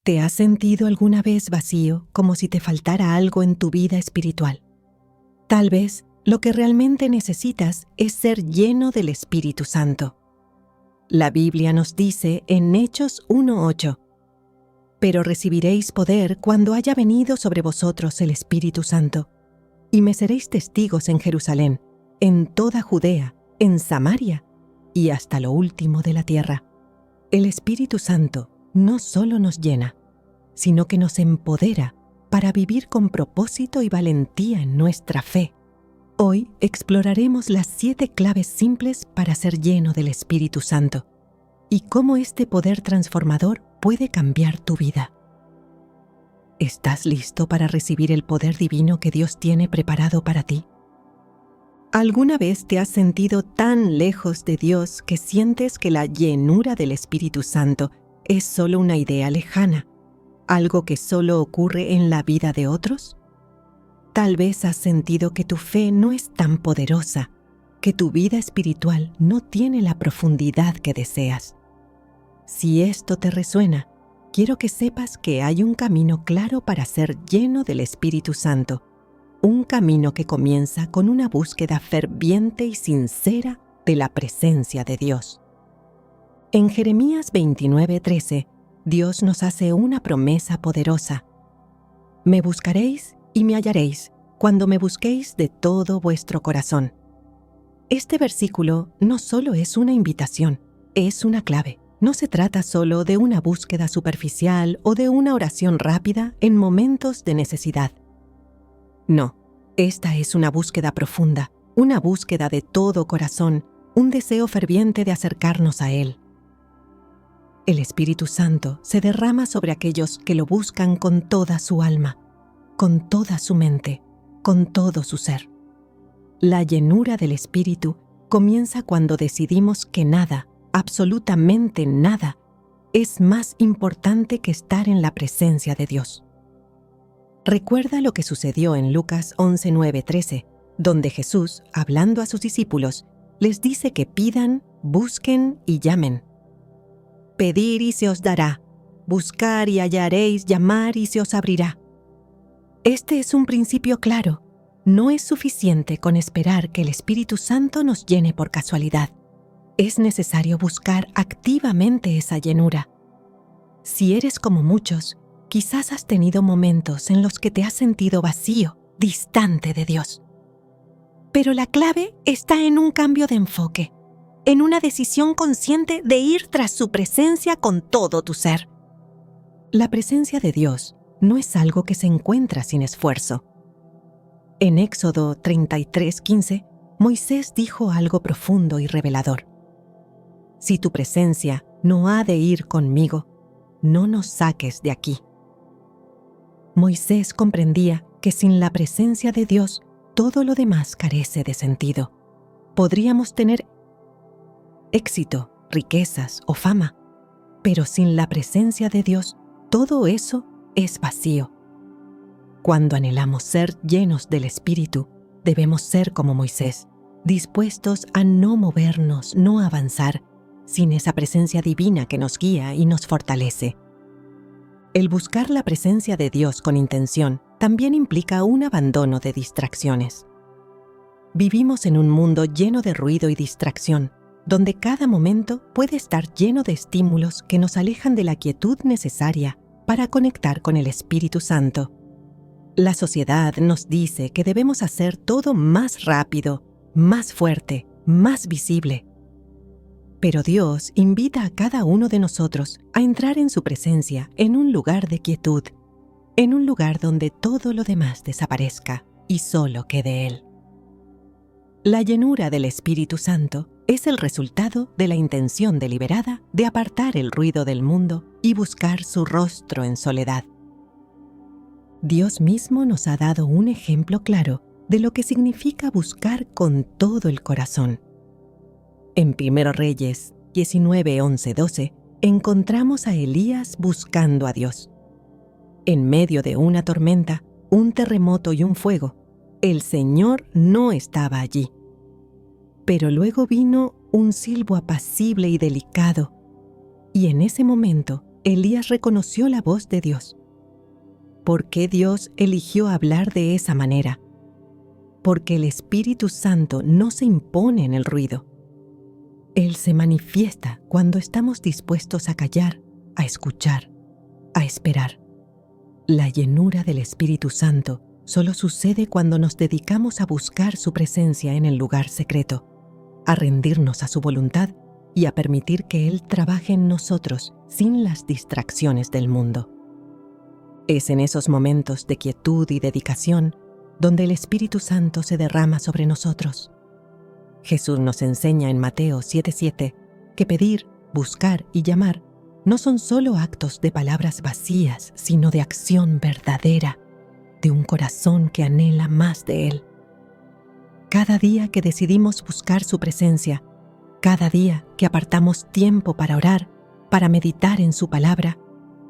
¿Te has sentido alguna vez vacío, como si te faltara algo en tu vida espiritual? Tal vez lo que realmente necesitas es ser lleno del Espíritu Santo. La Biblia nos dice en Hechos 1:8: «Pero recibiréis poder cuando haya venido sobre vosotros el Espíritu Santo, y me seréis testigos en Jerusalén, en toda Judea, en Samaria y hasta lo último de la tierra». El Espíritu Santo no solo nos llena, sino que nos empodera para vivir con propósito y valentía en nuestra fe. Hoy exploraremos las 7 claves simples para ser lleno del Espíritu Santo y cómo este poder transformador puede cambiar tu vida. ¿Estás listo para recibir el poder divino que Dios tiene preparado para ti? ¿Alguna vez te has sentido tan lejos de Dios que sientes que la llenura del Espíritu Santo es solo una idea lejana, algo que solo ocurre en la vida de otros? Tal vez has sentido que tu fe no es tan poderosa, que tu vida espiritual no tiene la profundidad que deseas. Si esto te resuena, quiero que sepas que hay un camino claro para ser lleno del Espíritu Santo, un camino que comienza con una búsqueda ferviente y sincera de la presencia de Dios. En Jeremías 29:13, Dios nos hace una promesa poderosa: «Me buscaréis y me hallaréis cuando me busquéis de todo vuestro corazón». Este versículo no solo es una invitación, es una clave. No se trata solo de una búsqueda superficial o de una oración rápida en momentos de necesidad. No, esta es una búsqueda profunda, una búsqueda de todo corazón, un deseo ferviente de acercarnos a Él. El Espíritu Santo se derrama sobre aquellos que lo buscan con toda su alma, con toda su mente, con todo su ser. La llenura del Espíritu comienza cuando decidimos que nada, absolutamente nada, es más importante que estar en la presencia de Dios. Recuerda lo que sucedió en Lucas 11:9-13, donde Jesús, hablando a sus discípulos, les dice que pidan, busquen y llamen. Pedir y se os dará, buscar y hallaréis, llamar y se os abrirá. Este es un principio claro. No es suficiente con esperar que el Espíritu Santo nos llene por casualidad. Es necesario buscar activamente esa llenura. Si eres como muchos, quizás has tenido momentos en los que te has sentido vacío, distante de Dios. Pero la clave está en un cambio de enfoque, en una decisión consciente de ir tras su presencia con todo tu ser. La presencia de Dios no es algo que se encuentra sin esfuerzo. En Éxodo 33:15, Moisés dijo algo profundo y revelador: «Si tu presencia no ha de ir conmigo, no nos saques de aquí». Moisés comprendía que sin la presencia de Dios, todo lo demás carece de sentido. Podríamos tener éxito, riquezas o fama, pero sin la presencia de Dios, todo eso es vacío. Cuando anhelamos ser llenos del Espíritu, debemos ser como Moisés, dispuestos a no movernos, no avanzar, sin esa presencia divina que nos guía y nos fortalece. El buscar la presencia de Dios con intención también implica un abandono de distracciones. Vivimos en un mundo lleno de ruido y distracción, donde cada momento puede estar lleno de estímulos que nos alejan de la quietud necesaria para conectar con el Espíritu Santo. La sociedad nos dice que debemos hacer todo más rápido, más fuerte, más visible. Pero Dios invita a cada uno de nosotros a entrar en su presencia en un lugar de quietud, en un lugar donde todo lo demás desaparezca y solo quede Él. La llenura del Espíritu Santo es el resultado de la intención deliberada de apartar el ruido del mundo y buscar su rostro en soledad. Dios mismo nos ha dado un ejemplo claro de lo que significa buscar con todo el corazón. En 1 Reyes 19:11-12 encontramos a Elías buscando a Dios. En medio de una tormenta, un terremoto y un fuego, el Señor no estaba allí. Pero luego vino un silbo apacible y delicado, y en ese momento Elías reconoció la voz de Dios. ¿Por qué Dios eligió hablar de esa manera? Porque el Espíritu Santo no se impone en el ruido. Él se manifiesta cuando estamos dispuestos a callar, a escuchar, a esperar. La llenura del Espíritu Santo solo sucede cuando nos dedicamos a buscar su presencia en el lugar secreto, a rendirnos a su voluntad y a permitir que Él trabaje en nosotros sin las distracciones del mundo. Es en esos momentos de quietud y dedicación donde el Espíritu Santo se derrama sobre nosotros. Jesús nos enseña en Mateo 7:7 que pedir, buscar y llamar no son solo actos de palabras vacías, sino de acción verdadera, de un corazón que anhela más de Él. Cada día que decidimos buscar su presencia, cada día que apartamos tiempo para orar, para meditar en su palabra,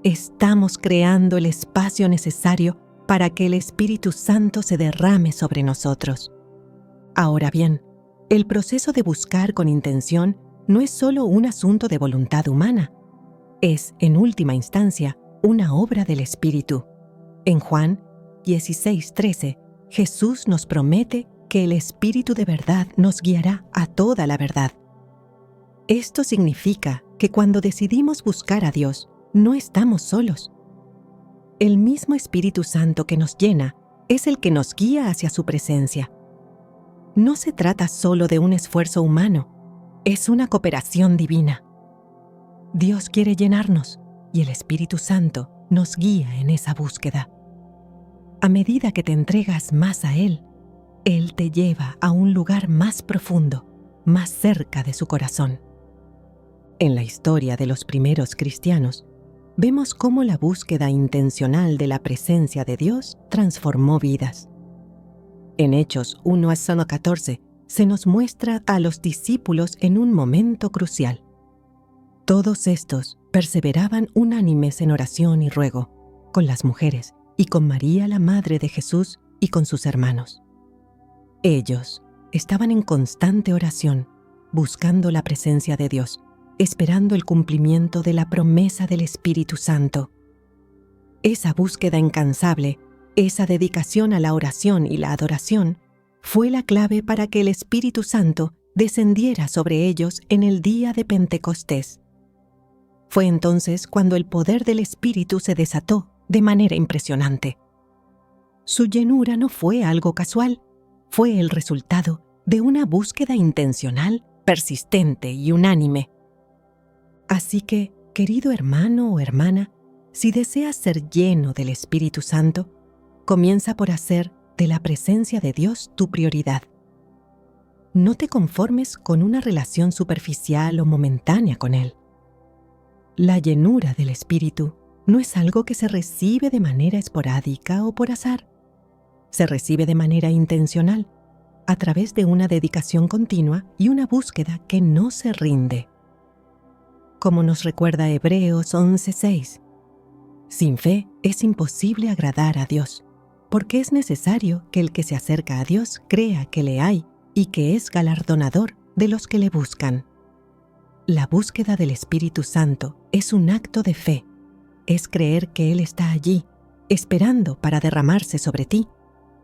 estamos creando el espacio necesario para que el Espíritu Santo se derrame sobre nosotros. Ahora bien, el proceso de buscar con intención no es solo un asunto de voluntad humana, es, en última instancia, una obra del Espíritu. En Juan 16:13, Jesús nos promete que el Espíritu de verdad nos guiará a toda la verdad. Esto significa que cuando decidimos buscar a Dios, no estamos solos. El mismo Espíritu Santo que nos llena es el que nos guía hacia su presencia. No se trata solo de un esfuerzo humano, es una cooperación divina. Dios quiere llenarnos y el Espíritu Santo nos guía en esa búsqueda. A medida que te entregas más a Él, Él te lleva a un lugar más profundo, más cerca de su corazón. En la historia de los primeros cristianos, vemos cómo la búsqueda intencional de la presencia de Dios transformó vidas. En Hechos 1:14 se nos muestra a los discípulos en un momento crucial. Todos estos perseveraban unánimes en oración y ruego, con las mujeres y con María la Madre de Jesús y con sus hermanos. Ellos estaban en constante oración, buscando la presencia de Dios, esperando el cumplimiento de la promesa del Espíritu Santo. Esa búsqueda incansable, esa dedicación a la oración y la adoración, fue la clave para que el Espíritu Santo descendiera sobre ellos en el día de Pentecostés. Fue entonces cuando el poder del Espíritu se desató de manera impresionante. Su llenura no fue algo casual, fue el resultado de una búsqueda intencional, persistente y unánime. Así que, querido hermano o hermana, si deseas ser lleno del Espíritu Santo, comienza por hacer de la presencia de Dios tu prioridad. No te conformes con una relación superficial o momentánea con Él. La llenura del Espíritu no es algo que se recibe de manera esporádica o por azar. Se recibe de manera intencional, a través de una dedicación continua y una búsqueda que no se rinde. Como nos recuerda Hebreos 11:6, sin fe es imposible agradar a Dios, porque es necesario que el que se acerca a Dios crea que le hay y que es galardonador de los que le buscan. La búsqueda del Espíritu Santo es un acto de fe, es creer que Él está allí, esperando para derramarse sobre ti,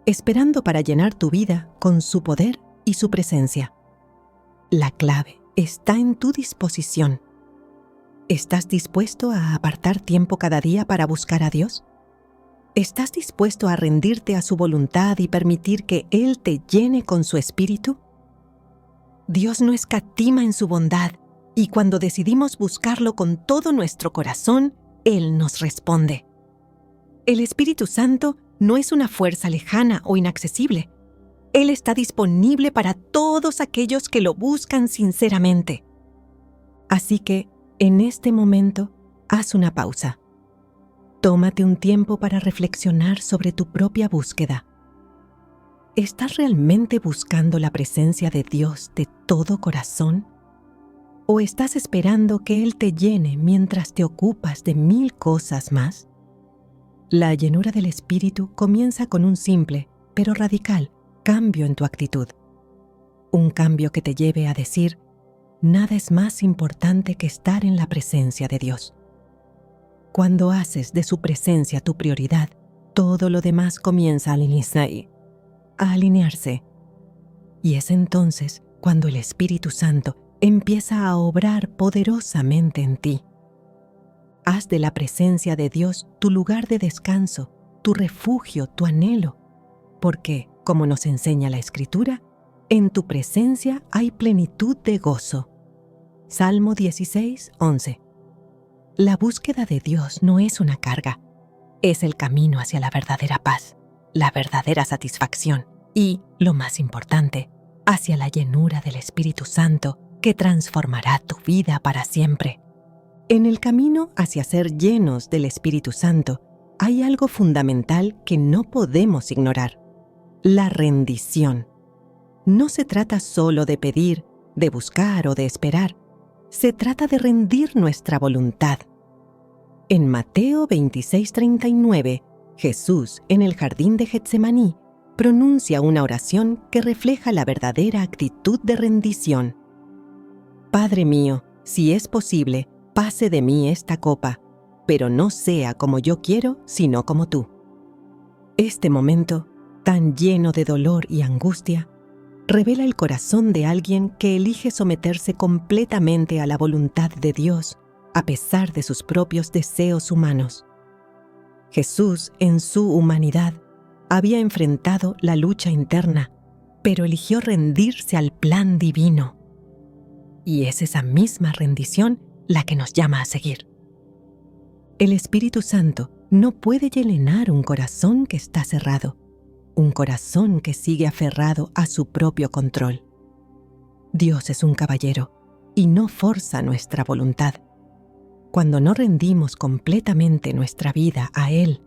esperando para llenar tu vida con su poder y su presencia. La clave está en tu disposición. ¿Estás dispuesto a apartar tiempo cada día para buscar a Dios? ¿Estás dispuesto a rendirte a su voluntad y permitir que Él te llene con su Espíritu? Dios no escatima en su bondad, y cuando decidimos buscarlo con todo nuestro corazón, Él nos responde. El Espíritu Santo no es una fuerza lejana o inaccesible. Él está disponible para todos aquellos que lo buscan sinceramente. Así que, en este momento, haz una pausa. Tómate un tiempo para reflexionar sobre tu propia búsqueda. ¿Estás realmente buscando la presencia de Dios de todo corazón? ¿O estás esperando que Él te llene mientras te ocupas de 1000 cosas más? La llenura del Espíritu comienza con un simple, pero radical, cambio en tu actitud. Un cambio que te lleve a decir: nada es más importante que estar en la presencia de Dios. Cuando haces de su presencia tu prioridad, todo lo demás comienza a alinearse. Y es entonces cuando el Espíritu Santo empieza a obrar poderosamente en ti. Haz de la presencia de Dios tu lugar de descanso, tu refugio, tu anhelo, porque, como nos enseña la Escritura, en tu presencia hay plenitud de gozo. Salmo 16, 11. La búsqueda de Dios no es una carga, es el camino hacia la verdadera paz, la verdadera satisfacción y, lo más importante, hacia la llenura del Espíritu Santo que transformará tu vida para siempre. En el camino hacia ser llenos del Espíritu Santo hay algo fundamental que no podemos ignorar: la rendición. No se trata solo de pedir, de buscar o de esperar. Se trata de rendir nuestra voluntad. En Mateo 26:39, Jesús, en el jardín de Getsemaní, pronuncia una oración que refleja la verdadera actitud de rendición. Padre mío, si es posible, pase de mí esta copa, pero no sea como yo quiero, sino como tú. Este momento, tan lleno de dolor y angustia, revela el corazón de alguien que elige someterse completamente a la voluntad de Dios, a pesar de sus propios deseos humanos. Jesús, en su humanidad, había enfrentado la lucha interna, pero eligió rendirse al plan divino. Y es esa misma rendición la que nos llama a seguir. El Espíritu Santo no puede llenar un corazón que está cerrado, un corazón que sigue aferrado a su propio control. Dios es un caballero y no forza nuestra voluntad. Cuando no rendimos completamente nuestra vida a Él,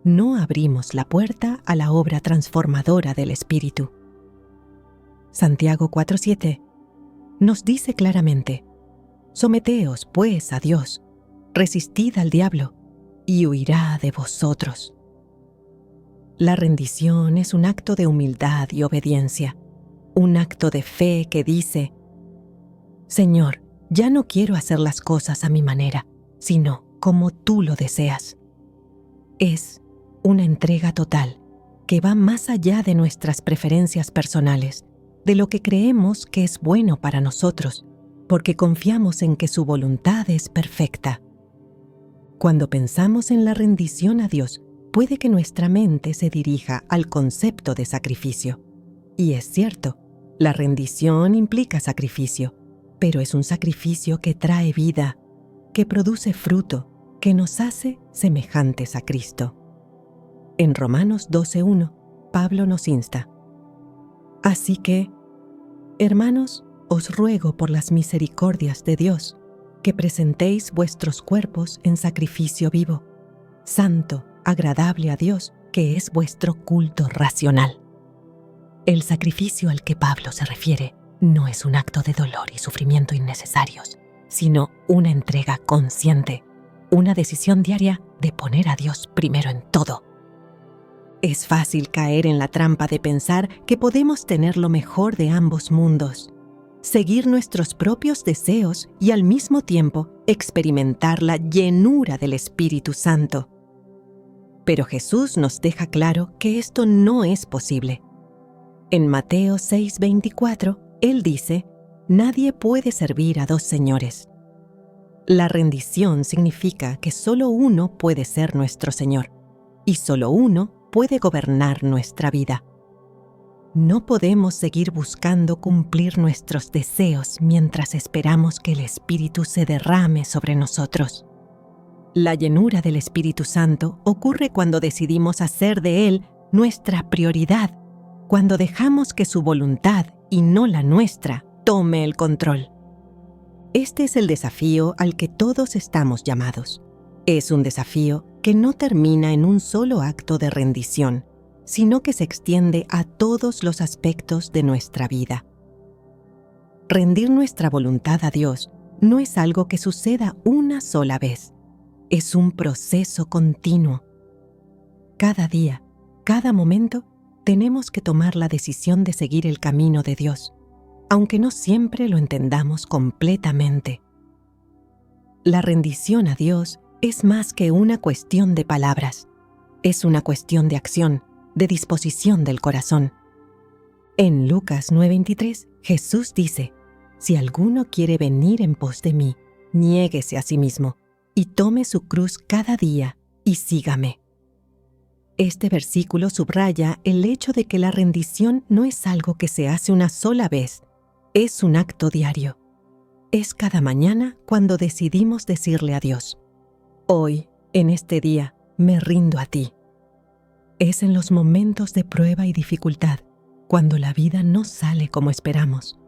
no abrimos la puerta a la obra transformadora del Espíritu. Santiago 4:7 nos dice claramente: someteos, pues, a Dios, resistid al diablo, y huirá de vosotros. La rendición es un acto de humildad y obediencia, un acto de fe que dice: Señor, ya no quiero hacer las cosas a mi manera, sino como tú lo deseas. Es una entrega total que va más allá de nuestras preferencias personales, de lo que creemos que es bueno para nosotros, porque confiamos en que su voluntad es perfecta. Cuando pensamos en la rendición a Dios, puede que nuestra mente se dirija al concepto de sacrificio. Y es cierto, la rendición implica sacrificio, pero es un sacrificio que trae vida, que produce fruto, que nos hace semejantes a Cristo. En Romanos 12:1, Pablo nos insta: así que, hermanos, os ruego por las misericordias de Dios, que presentéis vuestros cuerpos en sacrificio vivo, santo, agradable a Dios, que es vuestro culto racional. El sacrificio al que Pablo se refiere no es un acto de dolor y sufrimiento innecesarios, sino una entrega consciente, una decisión diaria de poner a Dios primero en todo. Es fácil caer en la trampa de pensar que podemos tener lo mejor de ambos mundos, seguir nuestros propios deseos y al mismo tiempo experimentar la llenura del Espíritu Santo. Pero Jesús nos deja claro que esto no es posible. En Mateo 6:24, Él dice: nadie puede servir a dos señores. La rendición significa que solo uno puede ser nuestro Señor, y solo uno puede gobernar nuestra vida. No podemos seguir buscando cumplir nuestros deseos mientras esperamos que el Espíritu se derrame sobre nosotros. La llenura del Espíritu Santo ocurre cuando decidimos hacer de Él nuestra prioridad, cuando dejamos que su voluntad, y no la nuestra, tome el control. Este es el desafío al que todos estamos llamados. Es un desafío que no termina en un solo acto de rendición, sino que se extiende a todos los aspectos de nuestra vida. Rendir nuestra voluntad a Dios no es algo que suceda una sola vez. Es un proceso continuo. Cada día, cada momento, tenemos que tomar la decisión de seguir el camino de Dios, aunque no siempre lo entendamos completamente. La rendición a Dios es más que una cuestión de palabras. Es una cuestión de acción, de disposición del corazón. En Lucas 9:23, Jesús dice: «Si alguno quiere venir en pos de mí, niéguese a sí mismo y tome su cruz cada día y sígame». Este versículo subraya el hecho de que la rendición no es algo que se hace una sola vez, es un acto diario. Es cada mañana cuando decidimos decirle a Dios: «Hoy, en este día, me rindo a ti». Es en los momentos de prueba y dificultad, cuando la vida no sale como esperamos,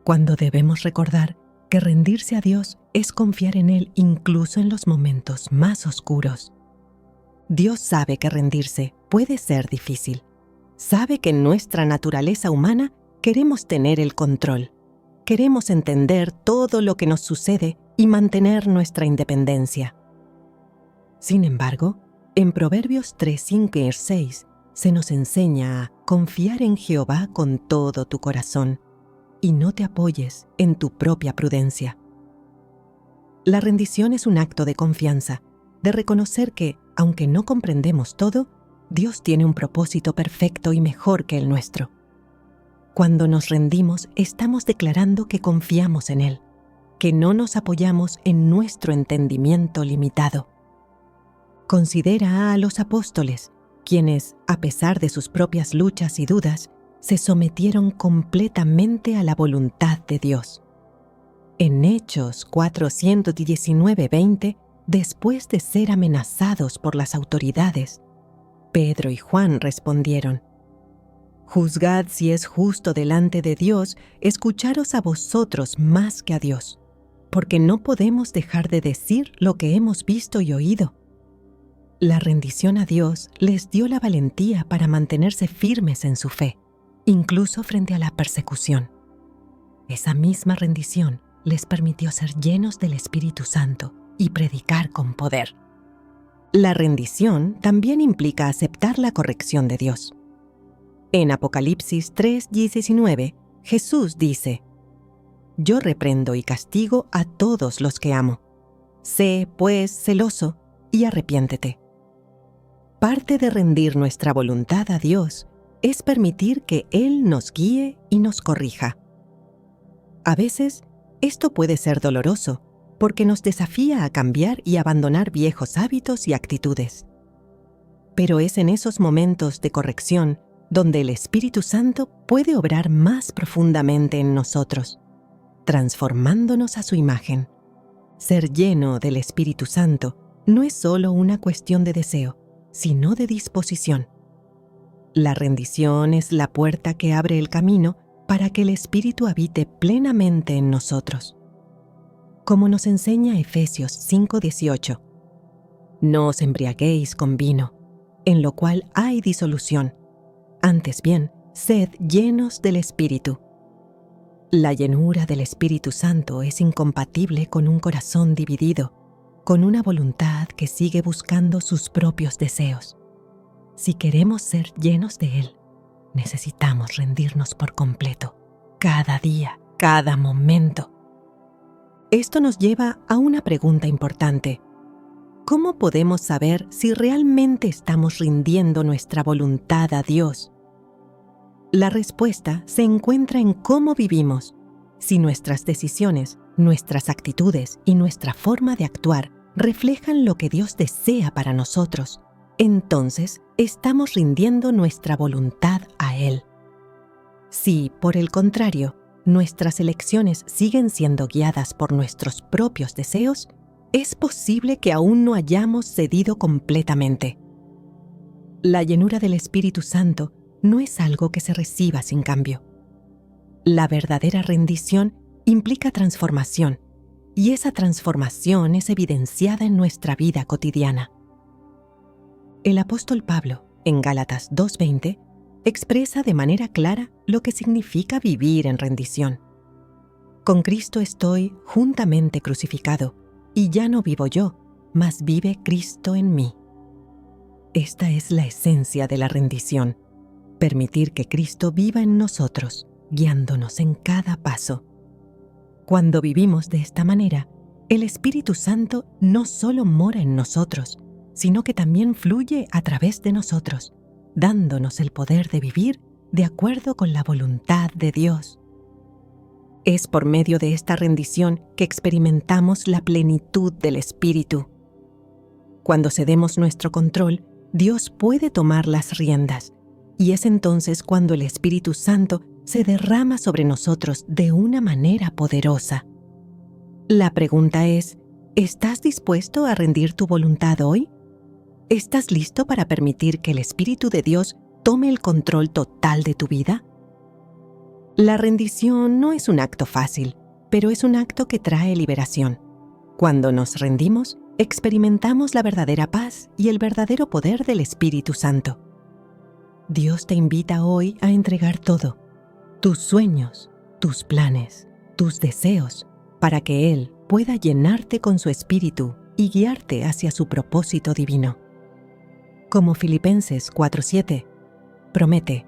cuando debemos recordar que rendirse a Dios es confiar en Él incluso en los momentos más oscuros. Dios sabe que rendirse puede ser difícil. Sabe que en nuestra naturaleza humana queremos tener el control. Queremos entender todo lo que nos sucede y mantener nuestra independencia. Sin embargo, en Proverbios 3, 5 y 6 se nos enseña a confiar en Jehová con todo tu corazón y no te apoyes en tu propia prudencia. La rendición es un acto de confianza, de reconocer que, aunque no comprendemos todo, Dios tiene un propósito perfecto y mejor que el nuestro. Cuando nos rendimos, estamos declarando que confiamos en Él, que no nos apoyamos en nuestro entendimiento limitado. Considera a los apóstoles, quienes, a pesar de sus propias luchas y dudas, se sometieron completamente a la voluntad de Dios. En Hechos 4:19-20, después de ser amenazados por las autoridades, Pedro y Juan respondieron: «Juzgad si es justo delante de Dios escucharos a vosotros más que a Dios, porque no podemos dejar de decir lo que hemos visto y oído». La rendición a Dios les dio la valentía para mantenerse firmes en su fe, incluso frente a la persecución. Esa misma rendición les permitió ser llenos del Espíritu Santo y predicar con poder. La rendición también implica aceptar la corrección de Dios. En Apocalipsis 3:19, Jesús dice: «Yo reprendo y castigo a todos los que amo. Sé, pues, celoso y arrepiéntete». Parte de rendir nuestra voluntad a Dios es permitir que Él nos guíe y nos corrija. A veces, esto puede ser doloroso, porque nos desafía a cambiar y abandonar viejos hábitos y actitudes. Pero es en esos momentos de corrección donde el Espíritu Santo puede obrar más profundamente en nosotros, transformándonos a su imagen. Ser lleno del Espíritu Santo no es solo una cuestión de deseo, sino de disposición. La rendición es la puerta que abre el camino para que el Espíritu habite plenamente en nosotros. Como nos enseña Efesios 5:18, «No os embriaguéis con vino, en lo cual hay disolución. Antes bien, sed llenos del Espíritu». La llenura del Espíritu Santo es incompatible con un corazón dividido, con una voluntad que sigue buscando sus propios deseos. Si queremos ser llenos de Él, necesitamos rendirnos por completo, cada día, cada momento. Esto nos lleva a una pregunta importante. ¿Cómo podemos saber si realmente estamos rindiendo nuestra voluntad a Dios? La respuesta se encuentra en cómo vivimos. Si nuestras decisiones, nuestras actitudes y nuestra forma de actuar reflejan lo que Dios desea para nosotros, entonces estamos rindiendo nuestra voluntad a Él. Si, por el contrario, nuestras elecciones siguen siendo guiadas por nuestros propios deseos, es posible que aún no hayamos cedido completamente. La llenura del Espíritu Santo no es algo que se reciba sin cambio. La verdadera rendición implica transformación, y esa transformación es evidenciada en nuestra vida cotidiana. El apóstol Pablo, en Gálatas 2:20, expresa de manera clara lo que significa vivir en rendición. «Con Cristo estoy juntamente crucificado, y ya no vivo yo, mas vive Cristo en mí». Esta es la esencia de la rendición, permitir que Cristo viva en nosotros, guiándonos en cada paso. Cuando vivimos de esta manera, El Espíritu Santo no solo mora en nosotros, sino que también fluye a través de nosotros, dándonos el poder de vivir de acuerdo con la voluntad de Dios. Es por medio de esta rendición que experimentamos la plenitud del Espíritu. Cuando cedemos nuestro control, Dios puede tomar las riendas, y es entonces cuando el Espíritu Santo se derrama sobre nosotros de una manera poderosa. La pregunta es, ¿estás dispuesto a rendir tu voluntad hoy? ¿Estás listo para permitir que el Espíritu de Dios tome el control total de tu vida? La rendición no es un acto fácil, pero es un acto que trae liberación. Cuando nos rendimos, experimentamos la verdadera paz y el verdadero poder del Espíritu Santo. Dios te invita hoy a entregar todo, tus sueños, tus planes, tus deseos, para que Él pueda llenarte con su Espíritu y guiarte hacia su propósito divino. Como Filipenses 4:7, promete,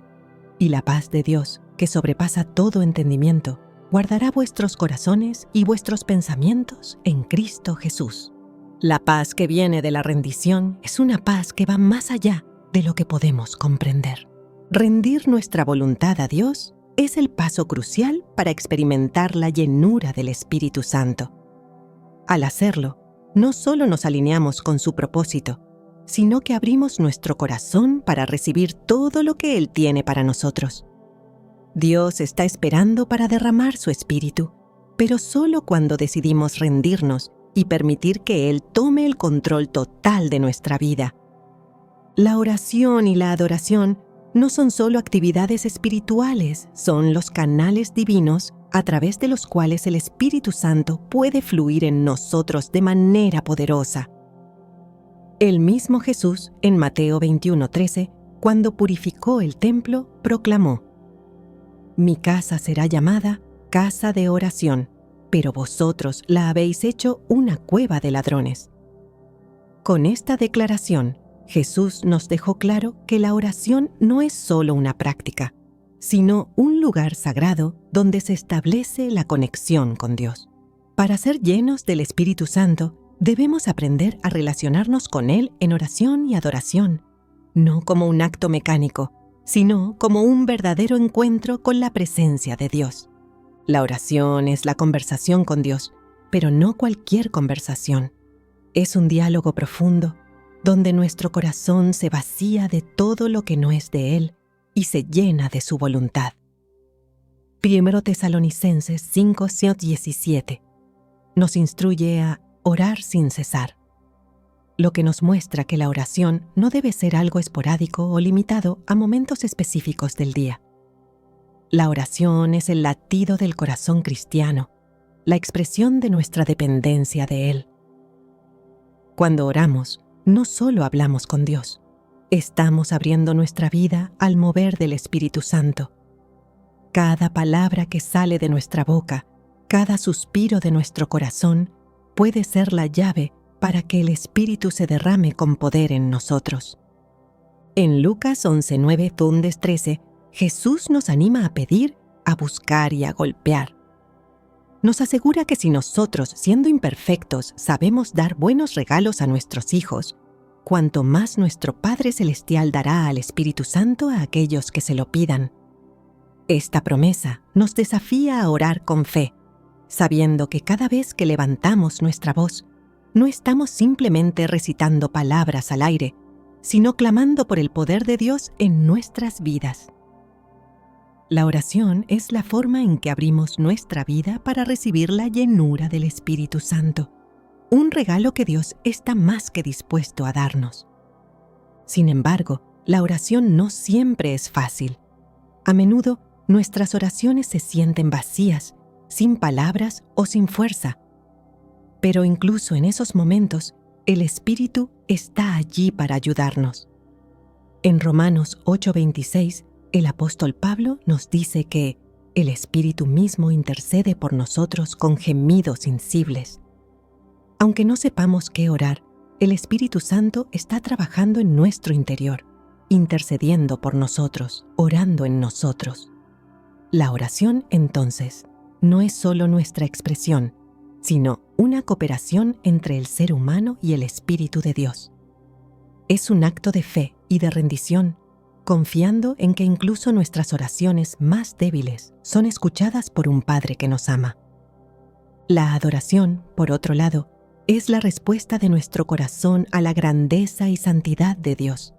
y la paz de Dios, que sobrepasa todo entendimiento, guardará vuestros corazones y vuestros pensamientos en Cristo Jesús. La paz que viene de la rendición es una paz que va más allá de lo que podemos comprender. Rendir nuestra voluntad a Dios es el paso crucial para experimentar la llenura del Espíritu Santo. Al hacerlo, no solo nos alineamos con su propósito, sino que abrimos nuestro corazón para recibir todo lo que Él tiene para nosotros. Dios está esperando para derramar su Espíritu, pero solo cuando decidimos rendirnos y permitir que Él tome el control total de nuestra vida. La oración y la adoración no son solo actividades espirituales, son los canales divinos a través de los cuales el Espíritu Santo puede fluir en nosotros de manera poderosa. El mismo Jesús, en Mateo 21:13, cuando purificó el templo, proclamó: «Mi casa será llamada casa de oración, pero vosotros la habéis hecho una cueva de ladrones». Con esta declaración, Jesús nos dejó claro que la oración no es solo una práctica, sino un lugar sagrado donde se establece la conexión con Dios. Para ser llenos del Espíritu Santo, debemos aprender a relacionarnos con Él en oración y adoración, no como un acto mecánico, sino como un verdadero encuentro con la presencia de Dios. La oración es la conversación con Dios, pero no cualquier conversación. Es un diálogo profundo, donde nuestro corazón se vacía de todo lo que no es de Él y se llena de su voluntad. 1 Tesalonicenses 5:17 nos instruye a orar sin cesar, lo que nos muestra que la oración no debe ser algo esporádico o limitado a momentos específicos del día. La oración es el latido del corazón cristiano, la expresión de nuestra dependencia de Él. Cuando oramos, no solo hablamos con Dios, estamos abriendo nuestra vida al mover del Espíritu Santo. Cada palabra que sale de nuestra boca, cada suspiro de nuestro corazón, puede ser la llave para que el Espíritu se derrame con poder en nosotros. En Lucas 11:9-13, Jesús nos anima a pedir, a buscar y a golpear. Nos asegura que si nosotros, siendo imperfectos, sabemos dar buenos regalos a nuestros hijos, cuanto más nuestro Padre Celestial dará al Espíritu Santo a aquellos que se lo pidan. Esta promesa nos desafía a orar con fe, sabiendo que cada vez que levantamos nuestra voz, no estamos simplemente recitando palabras al aire, sino clamando por el poder de Dios en nuestras vidas. La oración es la forma en que abrimos nuestra vida para recibir la llenura del Espíritu Santo, un regalo que Dios está más que dispuesto a darnos. Sin embargo, la oración no siempre es fácil. A menudo, nuestras oraciones se sienten vacías, sin palabras o sin fuerza. Pero incluso en esos momentos, el Espíritu está allí para ayudarnos. En Romanos 8:26, el apóstol Pablo nos dice que el Espíritu mismo intercede por nosotros con gemidos insibles. Aunque no sepamos qué orar, el Espíritu Santo está trabajando en nuestro interior, intercediendo por nosotros, orando en nosotros. La oración, entonces, no es solo nuestra expresión, sino una cooperación entre el ser humano y el Espíritu de Dios. Es un acto de fe y de rendición, confiando en que incluso nuestras oraciones más débiles son escuchadas por un Padre que nos ama. La adoración, por otro lado, es la respuesta de nuestro corazón a la grandeza y santidad de Dios.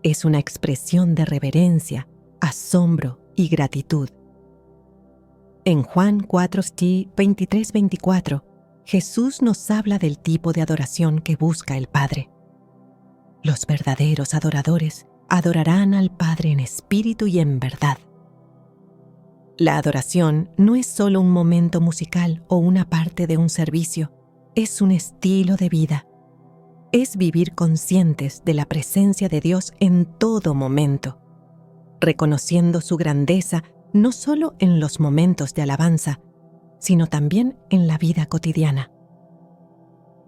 Es una expresión de reverencia, asombro y gratitud. En Juan 4:23-24, Jesús nos habla del tipo de adoración que busca el Padre. Los verdaderos adoradores adorarán al Padre en espíritu y en verdad. La adoración no es solo un momento musical o una parte de un servicio, es un estilo de vida. Es vivir conscientes de la presencia de Dios en todo momento, reconociendo su grandeza no solo en los momentos de alabanza, sino también en la vida cotidiana.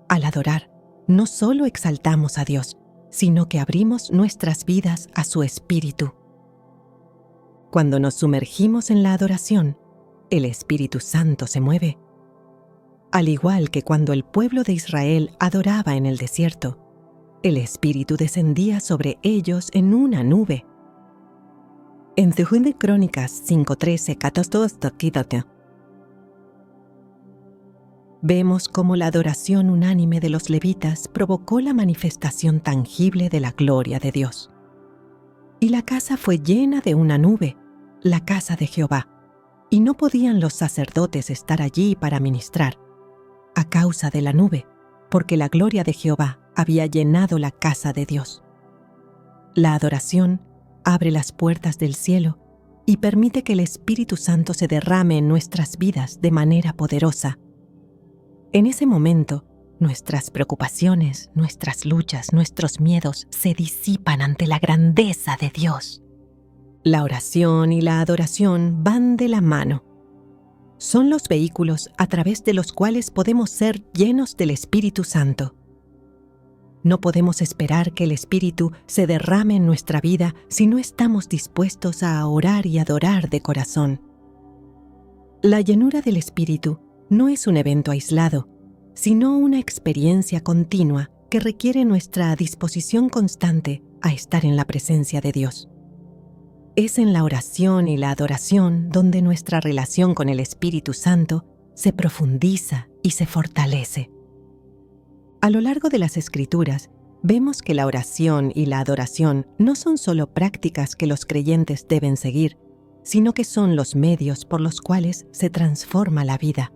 Al adorar, no solo exaltamos a Dios, sino que abrimos nuestras vidas a su Espíritu. Cuando nos sumergimos en la adoración, el Espíritu Santo se mueve. Al igual que cuando el pueblo de Israel adoraba en el desierto, el Espíritu descendía sobre ellos en una nube. En 2 Crónicas 5:13-14 vemos cómo la adoración unánime de los levitas provocó la manifestación tangible de la gloria de Dios. Y la casa fue llena de una nube, la casa de Jehová, y no podían los sacerdotes estar allí para ministrar, a causa de la nube, porque la gloria de Jehová había llenado la casa de Dios. La adoración abre las puertas del cielo y permite que el Espíritu Santo se derrame en nuestras vidas de manera poderosa. En ese momento, nuestras preocupaciones, nuestras luchas, nuestros miedos se disipan ante la grandeza de Dios. La oración y la adoración van de la mano. Son los vehículos a través de los cuales podemos ser llenos del Espíritu Santo. No podemos esperar que el Espíritu se derrame en nuestra vida si no estamos dispuestos a orar y adorar de corazón. La llenura del Espíritu no es un evento aislado, sino una experiencia continua que requiere nuestra disposición constante a estar en la presencia de Dios. Es en la oración y la adoración donde nuestra relación con el Espíritu Santo se profundiza y se fortalece. A lo largo de las Escrituras, vemos que la oración y la adoración no son solo prácticas que los creyentes deben seguir, sino que son los medios por los cuales se transforma la vida.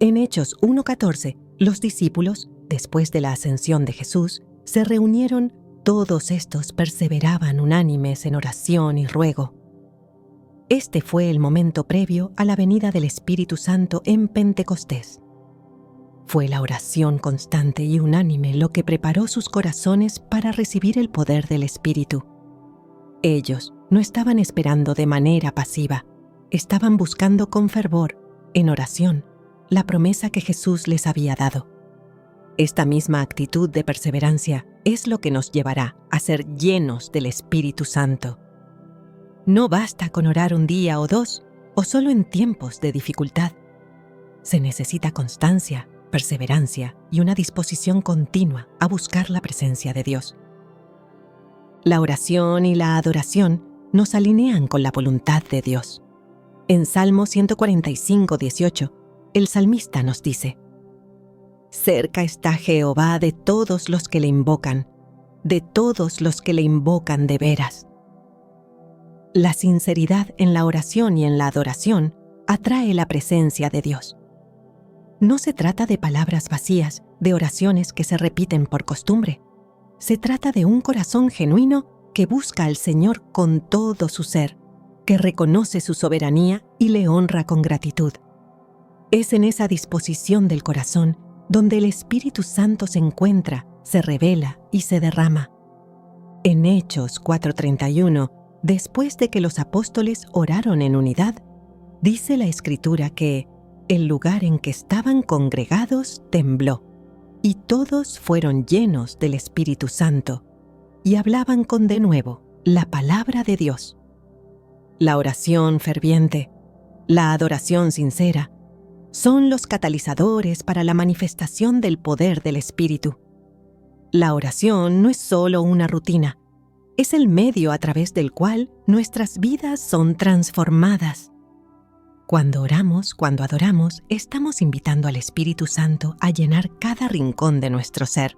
En Hechos 1:14, los discípulos, después de la ascensión de Jesús, se reunieron. Todos estos perseveraban unánimes en oración y ruego. Este fue el momento previo a la venida del Espíritu Santo en Pentecostés. Fue la oración constante y unánime lo que preparó sus corazones para recibir el poder del Espíritu. Ellos no estaban esperando de manera pasiva, estaban buscando con fervor, en oración, la promesa que Jesús les había dado. Esta misma actitud de perseverancia es lo que nos llevará a ser llenos del Espíritu Santo. No basta con orar un día o dos, o solo en tiempos de dificultad. Se necesita constancia, perseverancia y una disposición continua a buscar la presencia de Dios. La oración y la adoración nos alinean con la voluntad de Dios. En Salmo 145:18, el salmista nos dice: Cerca está Jehová de todos los que le invocan, de todos los que le invocan de veras. La sinceridad en la oración y en la adoración atrae la presencia de Dios. No se trata de palabras vacías, de oraciones que se repiten por costumbre. Se trata de un corazón genuino que busca al Señor con todo su ser, que reconoce su soberanía y le honra con gratitud. Es en esa disposición del corazón donde el Espíritu Santo se encuentra, se revela y se derrama. En Hechos 4:31, después de que los apóstoles oraron en unidad, dice la Escritura que el lugar en que estaban congregados tembló, y todos fueron llenos del Espíritu Santo, y hablaban con denuedo la palabra de Dios. La oración ferviente, la adoración sincera, son los catalizadores para la manifestación del poder del Espíritu. La oración no es solo una rutina, es el medio a través del cual nuestras vidas son transformadas. Cuando oramos, cuando adoramos, estamos invitando al Espíritu Santo a llenar cada rincón de nuestro ser.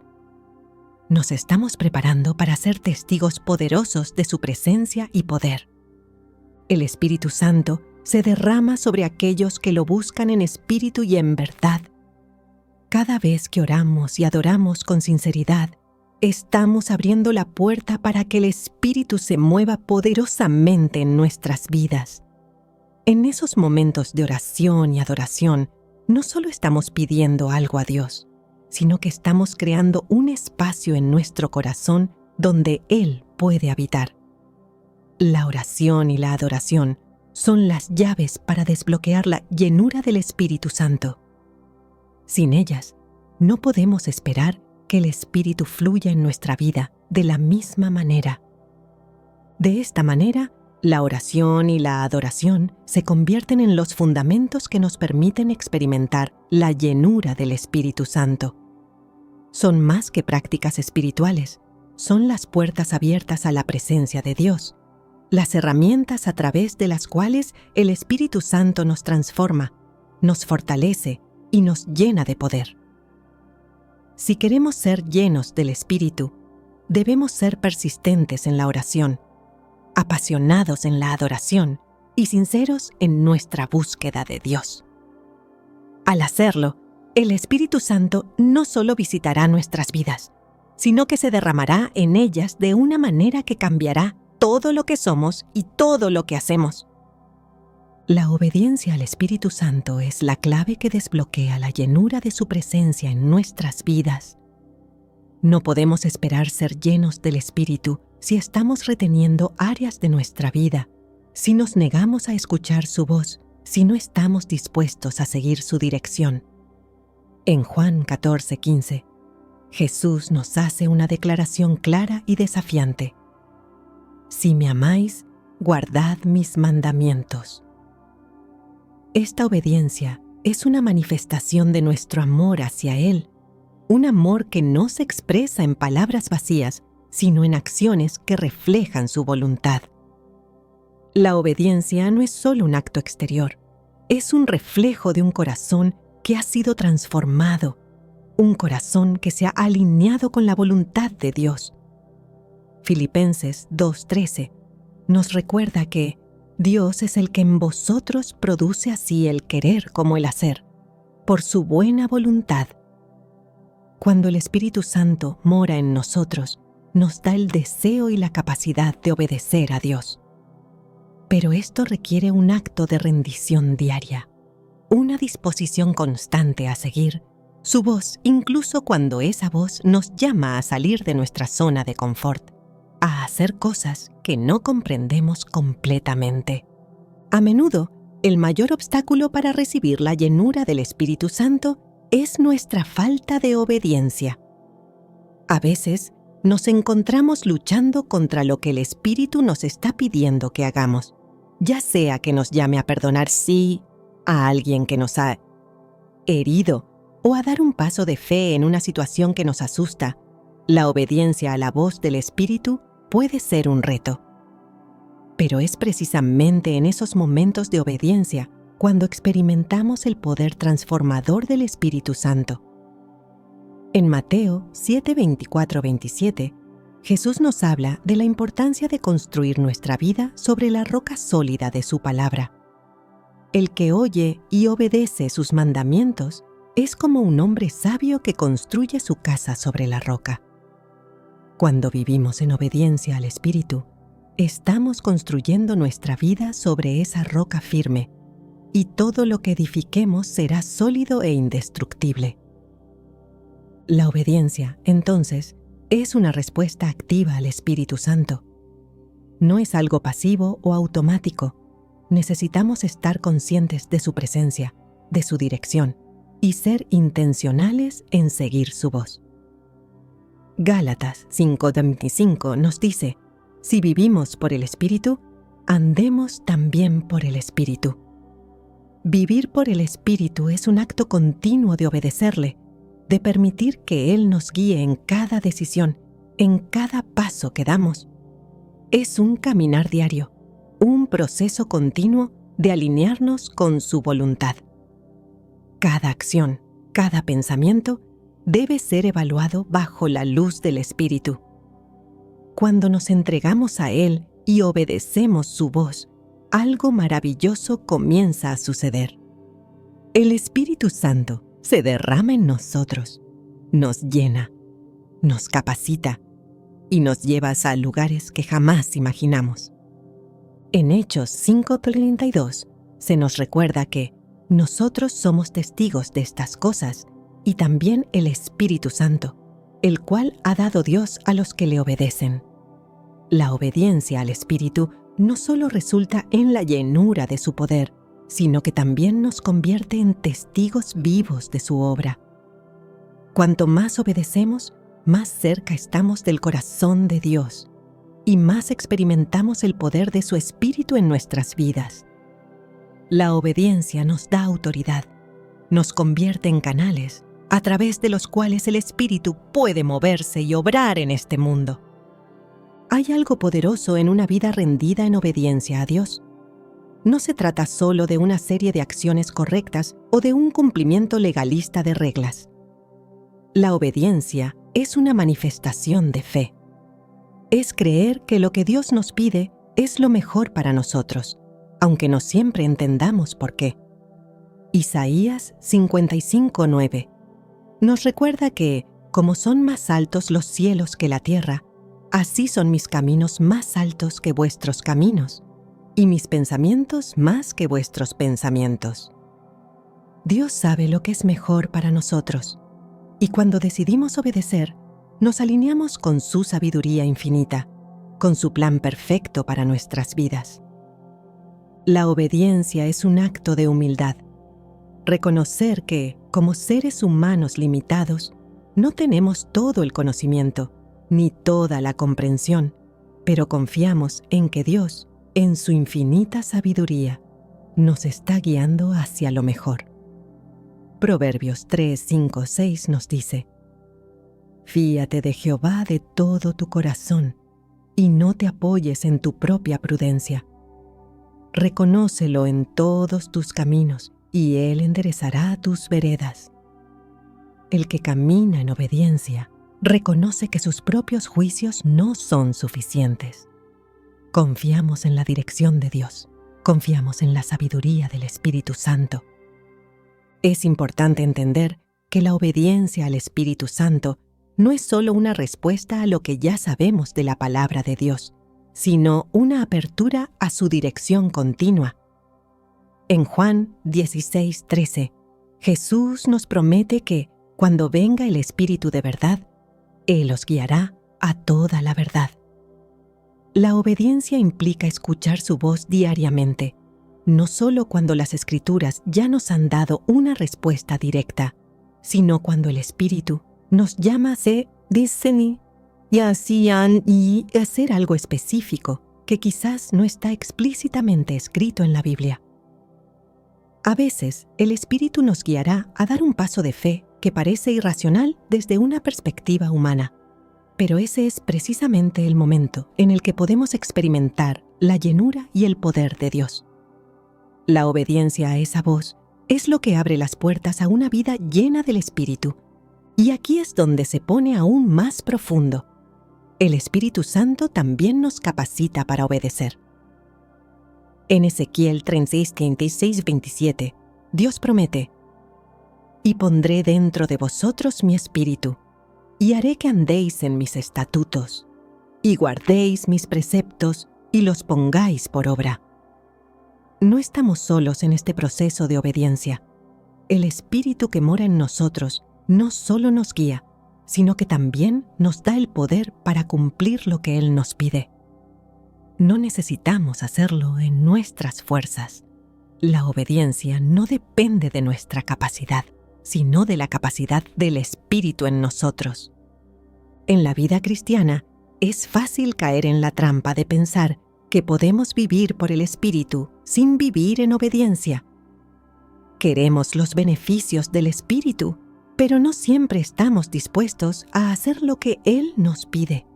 Nos estamos preparando para ser testigos poderosos de su presencia y poder. El Espíritu Santo se derrama sobre aquellos que lo buscan en espíritu y en verdad. Cada vez que oramos y adoramos con sinceridad, estamos abriendo la puerta para que el Espíritu se mueva poderosamente en nuestras vidas. En esos momentos de oración y adoración, no solo estamos pidiendo algo a Dios, sino que estamos creando un espacio en nuestro corazón donde Él puede habitar. La oración y la adoración son las llaves para desbloquear la llenura del Espíritu Santo. Sin ellas, no podemos esperar que el Espíritu fluya en nuestra vida de la misma manera. De esta manera, la oración y la adoración se convierten en los fundamentos que nos permiten experimentar la llenura del Espíritu Santo. Son más que prácticas espirituales, son las puertas abiertas a la presencia de Dios, las herramientas a través de las cuales el Espíritu Santo nos transforma, nos fortalece y nos llena de poder. Si queremos ser llenos del Espíritu, debemos ser persistentes en la oración, apasionados en la adoración y sinceros en nuestra búsqueda de Dios. Al hacerlo, el Espíritu Santo no solo visitará nuestras vidas, sino que se derramará en ellas de una manera que cambiará todo lo que somos y todo lo que hacemos. La obediencia al Espíritu Santo es la clave que desbloquea la llenura de su presencia en nuestras vidas. No podemos esperar ser llenos del Espíritu si estamos reteniendo áreas de nuestra vida, si nos negamos a escuchar su voz, si no estamos dispuestos a seguir su dirección. En Juan 14:15, Jesús nos hace una declaración clara y desafiante. Si me amáis, guardad mis mandamientos. Esta obediencia es una manifestación de nuestro amor hacia Él, un amor que no se expresa en palabras vacías, sino en acciones que reflejan su voluntad. La obediencia no es solo un acto exterior, es un reflejo de un corazón que ha sido transformado, un corazón que se ha alineado con la voluntad de Dios. Filipenses 2:13 nos recuerda que Dios es el que en vosotros produce así el querer como el hacer, por su buena voluntad. Cuando el Espíritu Santo mora en nosotros, nos da el deseo y la capacidad de obedecer a Dios. Pero esto requiere un acto de rendición diaria, una disposición constante a seguir su voz, incluso cuando esa voz nos llama a salir de nuestra zona de confort, a hacer cosas que no comprendemos completamente. A menudo, el mayor obstáculo para recibir la llenura del Espíritu Santo es nuestra falta de obediencia. A veces, nos encontramos luchando contra lo que el Espíritu nos está pidiendo que hagamos, ya sea que nos llame a perdonar sí a alguien que nos ha herido o a dar un paso de fe en una situación que nos asusta. La obediencia a la voz del Espíritu puede ser un reto. Pero es precisamente en esos momentos de obediencia cuando experimentamos el poder transformador del Espíritu Santo. En Mateo 7:24-27, Jesús nos habla de la importancia de construir nuestra vida sobre la roca sólida de su palabra. El que oye y obedece sus mandamientos es como un hombre sabio que construye su casa sobre la roca. Cuando vivimos en obediencia al Espíritu, estamos construyendo nuestra vida sobre esa roca firme, y todo lo que edifiquemos será sólido e indestructible. La obediencia, entonces, es una respuesta activa al Espíritu Santo. No es algo pasivo o automático. Necesitamos estar conscientes de su presencia, de su dirección, y ser intencionales en seguir su voz. Gálatas 5:25 nos dice: si vivimos por el Espíritu, andemos también por el Espíritu. Vivir por el Espíritu es un acto continuo de obedecerle, de permitir que Él nos guíe en cada decisión, en cada paso que damos. Es un caminar diario, un proceso continuo de alinearnos con su voluntad. Cada acción, cada pensamiento debe ser evaluado bajo la luz del Espíritu. Cuando nos entregamos a Él y obedecemos su voz, algo maravilloso comienza a suceder. El Espíritu Santo se derrama en nosotros, nos llena, nos capacita y nos lleva a lugares que jamás imaginamos. En Hechos 5:32 se nos recuerda que nosotros somos testigos de estas cosas y también el Espíritu Santo, el cual ha dado Dios a los que le obedecen. La obediencia al Espíritu no solo resulta en la llenura de su poder, sino que también nos convierte en testigos vivos de su obra. Cuanto más obedecemos, más cerca estamos del corazón de Dios y más experimentamos el poder de su Espíritu en nuestras vidas. La obediencia nos da autoridad, nos convierte en canales a través de los cuales el Espíritu puede moverse y obrar en este mundo. Hay algo poderoso en una vida rendida en obediencia a Dios. No se trata solo de una serie de acciones correctas o de un cumplimiento legalista de reglas. La obediencia es una manifestación de fe. Es creer que lo que Dios nos pide es lo mejor para nosotros, aunque no siempre entendamos por qué. Isaías 55:9 nos recuerda que, como son más altos los cielos que la tierra, así son mis caminos más altos que vuestros caminos, y mis pensamientos más que vuestros pensamientos. Dios sabe lo que es mejor para nosotros, y cuando decidimos obedecer, nos alineamos con su sabiduría infinita, con su plan perfecto para nuestras vidas. La obediencia es un acto de humildad. Reconocer que, como seres humanos limitados, no tenemos todo el conocimiento, ni toda la comprensión, pero confiamos en que Dios, en su infinita sabiduría, nos está guiando hacia lo mejor. Proverbios 3:5-6 nos dice: Fíate de Jehová de todo tu corazón, y no te apoyes en tu propia prudencia. Reconócelo en todos tus caminos, y Él enderezará tus veredas. El que camina en obediencia reconoce que sus propios juicios no son suficientes. Confiamos en la dirección de Dios, confiamos en la sabiduría del Espíritu Santo. Es importante entender que la obediencia al Espíritu Santo no es solo una respuesta a lo que ya sabemos de la palabra de Dios, sino una apertura a su dirección continua. En Juan 16:13, Jesús nos promete que, cuando venga el Espíritu de verdad, Él os guiará a toda la verdad. La obediencia implica escuchar su voz diariamente, no solo cuando las Escrituras ya nos han dado una respuesta directa, sino cuando el Espíritu nos llama a discernir y hacer algo específico que quizás no está explícitamente escrito en la Biblia. A veces, el Espíritu nos guiará a dar un paso de fe que parece irracional desde una perspectiva humana, pero ese es precisamente el momento en el que podemos experimentar la llenura y el poder de Dios. La obediencia a esa voz es lo que abre las puertas a una vida llena del Espíritu, y aquí es donde se pone aún más profundo. El Espíritu Santo también nos capacita para obedecer. En Ezequiel 36:27, Dios promete: Y pondré dentro de vosotros mi espíritu, y haré que andéis en mis estatutos, y guardéis mis preceptos, y los pongáis por obra. No estamos solos en este proceso de obediencia. El Espíritu que mora en nosotros no solo nos guía, sino que también nos da el poder para cumplir lo que Él nos pide. No necesitamos hacerlo en nuestras fuerzas. La obediencia no depende de nuestra capacidad, sino de la capacidad del Espíritu en nosotros. En la vida cristiana, es fácil caer en la trampa de pensar que podemos vivir por el Espíritu sin vivir en obediencia. Queremos los beneficios del Espíritu, pero no siempre estamos dispuestos a hacer lo que Él nos pide.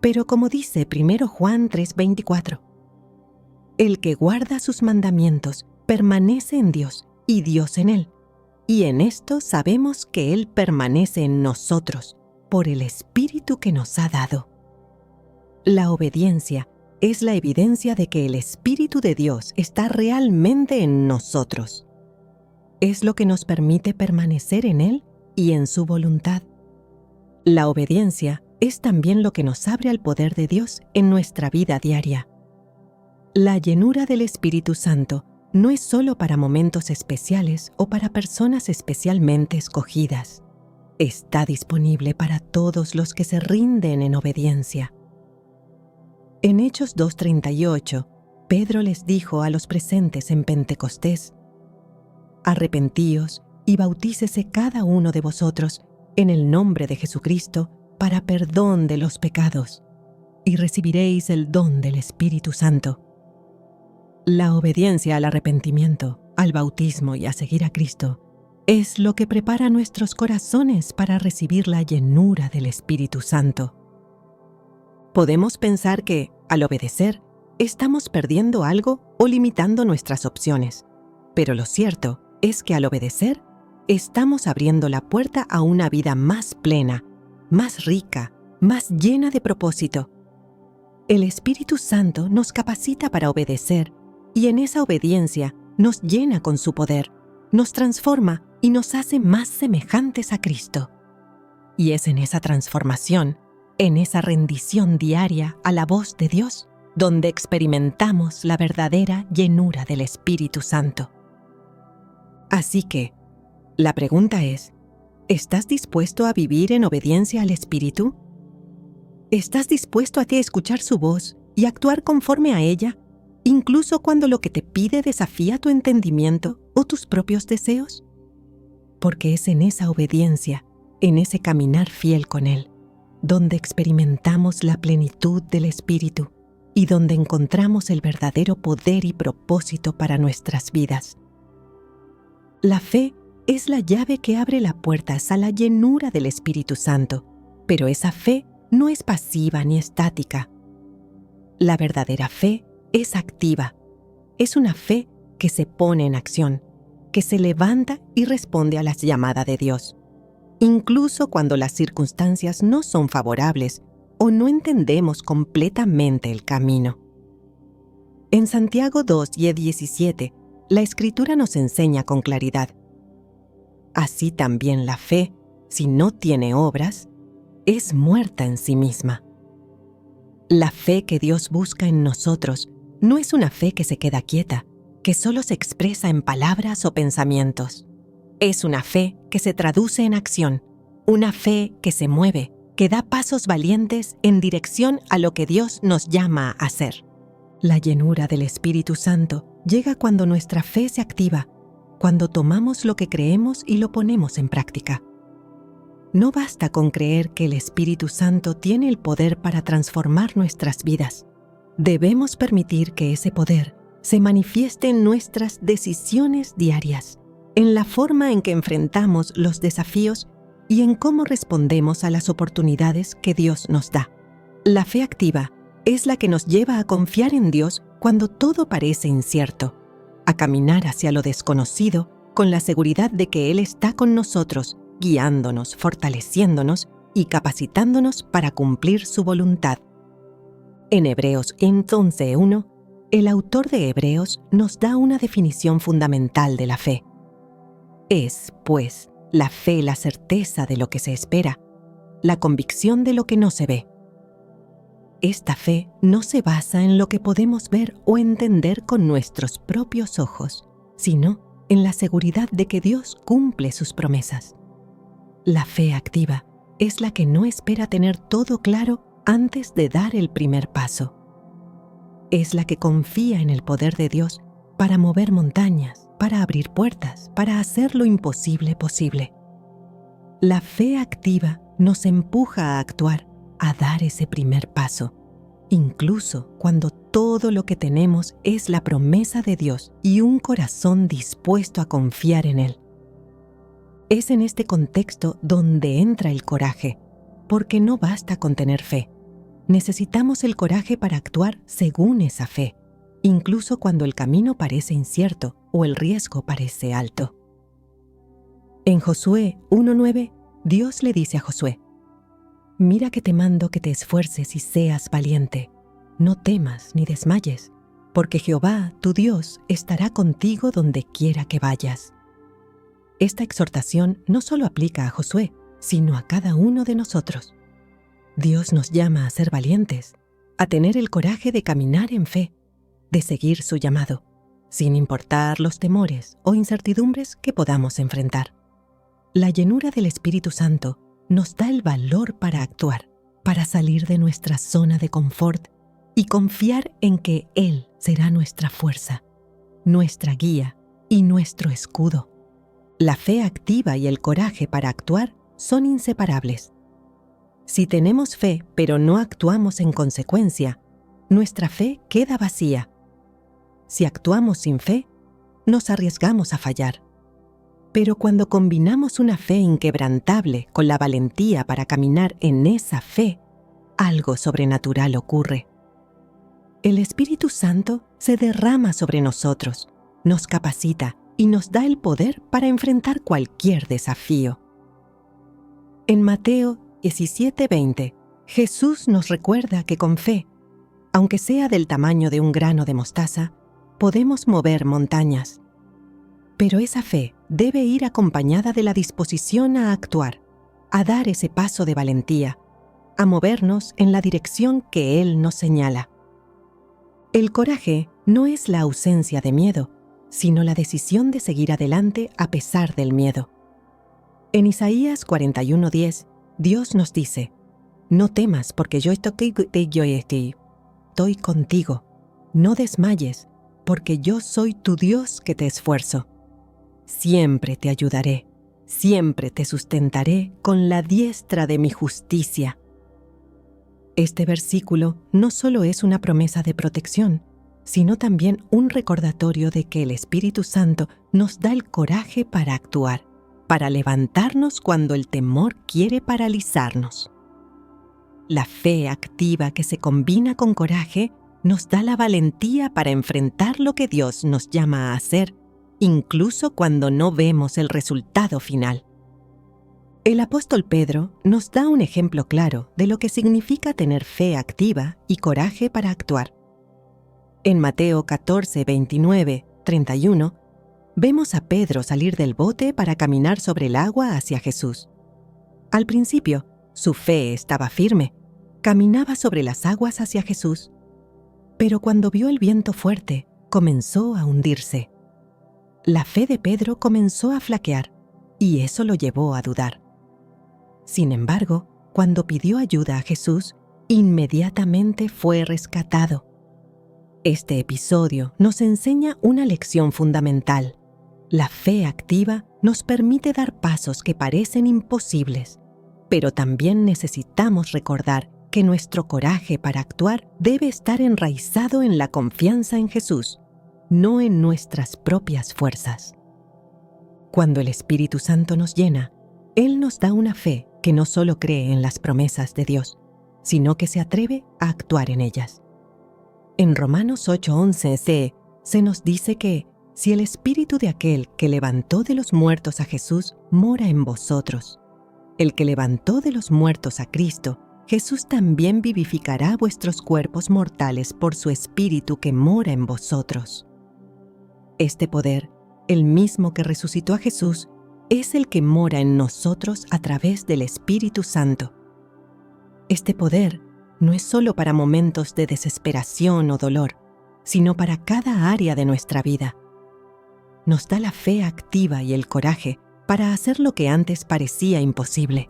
Pero como dice 1 Juan 3:24, el que guarda sus mandamientos permanece en Dios y Dios en él, y en esto sabemos que Él permanece en nosotros por el Espíritu que nos ha dado. La obediencia es la evidencia de que el Espíritu de Dios está realmente en nosotros. Es lo que nos permite permanecer en Él y en su voluntad. La obediencia es también lo que nos abre al poder de Dios en nuestra vida diaria. La llenura del Espíritu Santo no es solo para momentos especiales o para personas especialmente escogidas. Está disponible para todos los que se rinden en obediencia. En Hechos 2:38, Pedro les dijo a los presentes en Pentecostés: arrepentíos y bautícese cada uno de vosotros en el nombre de Jesucristo para perdón de los pecados, y recibiréis el don del Espíritu Santo. La obediencia al arrepentimiento, al bautismo y a seguir a Cristo es lo que prepara nuestros corazones para recibir la llenura del Espíritu Santo. Podemos pensar que, al obedecer, estamos perdiendo algo o limitando nuestras opciones, pero lo cierto es que al obedecer, estamos abriendo la puerta a una vida más plena, más rica, más llena de propósito. El Espíritu Santo nos capacita para obedecer y en esa obediencia nos llena con su poder, nos transforma y nos hace más semejantes a Cristo. Y es en esa transformación, en esa rendición diaria a la voz de Dios, donde experimentamos la verdadera llenura del Espíritu Santo. Así que, la pregunta es, ¿estás dispuesto a vivir en obediencia al Espíritu? ¿Estás dispuesto a escuchar su voz y actuar conforme a ella, incluso cuando lo que te pide desafía tu entendimiento o tus propios deseos? Porque es en esa obediencia, en ese caminar fiel con Él, donde experimentamos la plenitud del Espíritu y donde encontramos el verdadero poder y propósito para nuestras vidas. La fe es la llave que abre las puertas a la llenura del Espíritu Santo, pero esa fe no es pasiva ni estática. La verdadera fe es activa. Es una fe que se pone en acción, que se levanta y responde a las llamadas de Dios, incluso cuando las circunstancias no son favorables o no entendemos completamente el camino. En Santiago 2:17, la Escritura nos enseña con claridad: así también la fe, si no tiene obras, es muerta en sí misma. La fe que Dios busca en nosotros no es una fe que se queda quieta, que solo se expresa en palabras o pensamientos. Es una fe que se traduce en acción, una fe que se mueve, que da pasos valientes en dirección a lo que Dios nos llama a hacer. La llenura del Espíritu Santo llega cuando nuestra fe se activa, cuando tomamos lo que creemos y lo ponemos en práctica. No basta con creer que el Espíritu Santo tiene el poder para transformar nuestras vidas. Debemos permitir que ese poder se manifieste en nuestras decisiones diarias, en la forma en que enfrentamos los desafíos y en cómo respondemos a las oportunidades que Dios nos da. La fe activa es la que nos lleva a confiar en Dios cuando todo parece incierto, a caminar hacia lo desconocido con la seguridad de que Él está con nosotros, guiándonos, fortaleciéndonos y capacitándonos para cumplir su voluntad. En Hebreos 11:1, el autor de Hebreos nos da una definición fundamental de la fe. Es, pues, la fe la certeza de lo que se espera, la convicción de lo que no se ve. Esta fe no se basa en lo que podemos ver o entender con nuestros propios ojos, sino en la seguridad de que Dios cumple sus promesas. La fe activa es la que no espera tener todo claro antes de dar el primer paso. Es la que confía en el poder de Dios para mover montañas, para abrir puertas, para hacer lo imposible posible. La fe activa nos empuja a actuar, a dar ese primer paso, incluso cuando todo lo que tenemos es la promesa de Dios y un corazón dispuesto a confiar en Él. Es en este contexto donde entra el coraje, porque no basta con tener fe. Necesitamos el coraje para actuar según esa fe, incluso cuando el camino parece incierto o el riesgo parece alto. En Josué 1:9, Dios le dice a Josué: «Mira que te mando que te esfuerces y seas valiente. No temas ni desmayes, porque Jehová, tu Dios, estará contigo donde quiera que vayas». Esta exhortación no solo aplica a Josué, sino a cada uno de nosotros. Dios nos llama a ser valientes, a tener el coraje de caminar en fe, de seguir su llamado, sin importar los temores o incertidumbres que podamos enfrentar. La llenura del Espíritu Santo nos da el valor para actuar, para salir de nuestra zona de confort y confiar en que Él será nuestra fuerza, nuestra guía y nuestro escudo. La fe activa y el coraje para actuar son inseparables. Si tenemos fe pero no actuamos en consecuencia, nuestra fe queda vacía. Si actuamos sin fe, nos arriesgamos a fallar. Pero cuando combinamos una fe inquebrantable con la valentía para caminar en esa fe, algo sobrenatural ocurre. El Espíritu Santo se derrama sobre nosotros, nos capacita y nos da el poder para enfrentar cualquier desafío. En Mateo 17:20, Jesús nos recuerda que con fe, aunque sea del tamaño de un grano de mostaza, podemos mover montañas. Pero esa fe debe ir acompañada de la disposición a actuar, a dar ese paso de valentía, a movernos en la dirección que Él nos señala. El coraje no es la ausencia de miedo, sino la decisión de seguir adelante a pesar del miedo. En Isaías 41:10, Dios nos dice: «No temas, porque yo estoy contigo. No desmayes, porque yo soy tu Dios que te esfuerzo. Siempre te ayudaré, siempre te sustentaré con la diestra de mi justicia». Este versículo no solo es una promesa de protección, sino también un recordatorio de que el Espíritu Santo nos da el coraje para actuar, para levantarnos cuando el temor quiere paralizarnos. La fe activa que se combina con coraje nos da la valentía para enfrentar lo que Dios nos llama a hacer, incluso cuando no vemos el resultado final. El apóstol Pedro nos da un ejemplo claro de lo que significa tener fe activa y coraje para actuar. En Mateo 14, 29, 31, vemos a Pedro salir del bote para caminar sobre el agua hacia Jesús. Al principio, su fe estaba firme, caminaba sobre las aguas hacia Jesús, pero cuando vio el viento fuerte, comenzó a hundirse. La fe de Pedro comenzó a flaquear, y eso lo llevó a dudar. Sin embargo, cuando pidió ayuda a Jesús, inmediatamente fue rescatado. Este episodio nos enseña una lección fundamental. La fe activa nos permite dar pasos que parecen imposibles, pero también necesitamos recordar que nuestro coraje para actuar debe estar enraizado en la confianza en Jesús, no en nuestras propias fuerzas. Cuando el Espíritu Santo nos llena, Él nos da una fe que no solo cree en las promesas de Dios, sino que se atreve a actuar en ellas. En Romanos 8:11 se nos dice que si el espíritu de aquel que levantó de los muertos a Jesús mora en vosotros, el que levantó de los muertos a Cristo, Jesús también vivificará vuestros cuerpos mortales por su espíritu que mora en vosotros. Este poder, el mismo que resucitó a Jesús, es el que mora en nosotros a través del Espíritu Santo. Este poder no es solo para momentos de desesperación o dolor, sino para cada área de nuestra vida. Nos da la fe activa y el coraje para hacer lo que antes parecía imposible,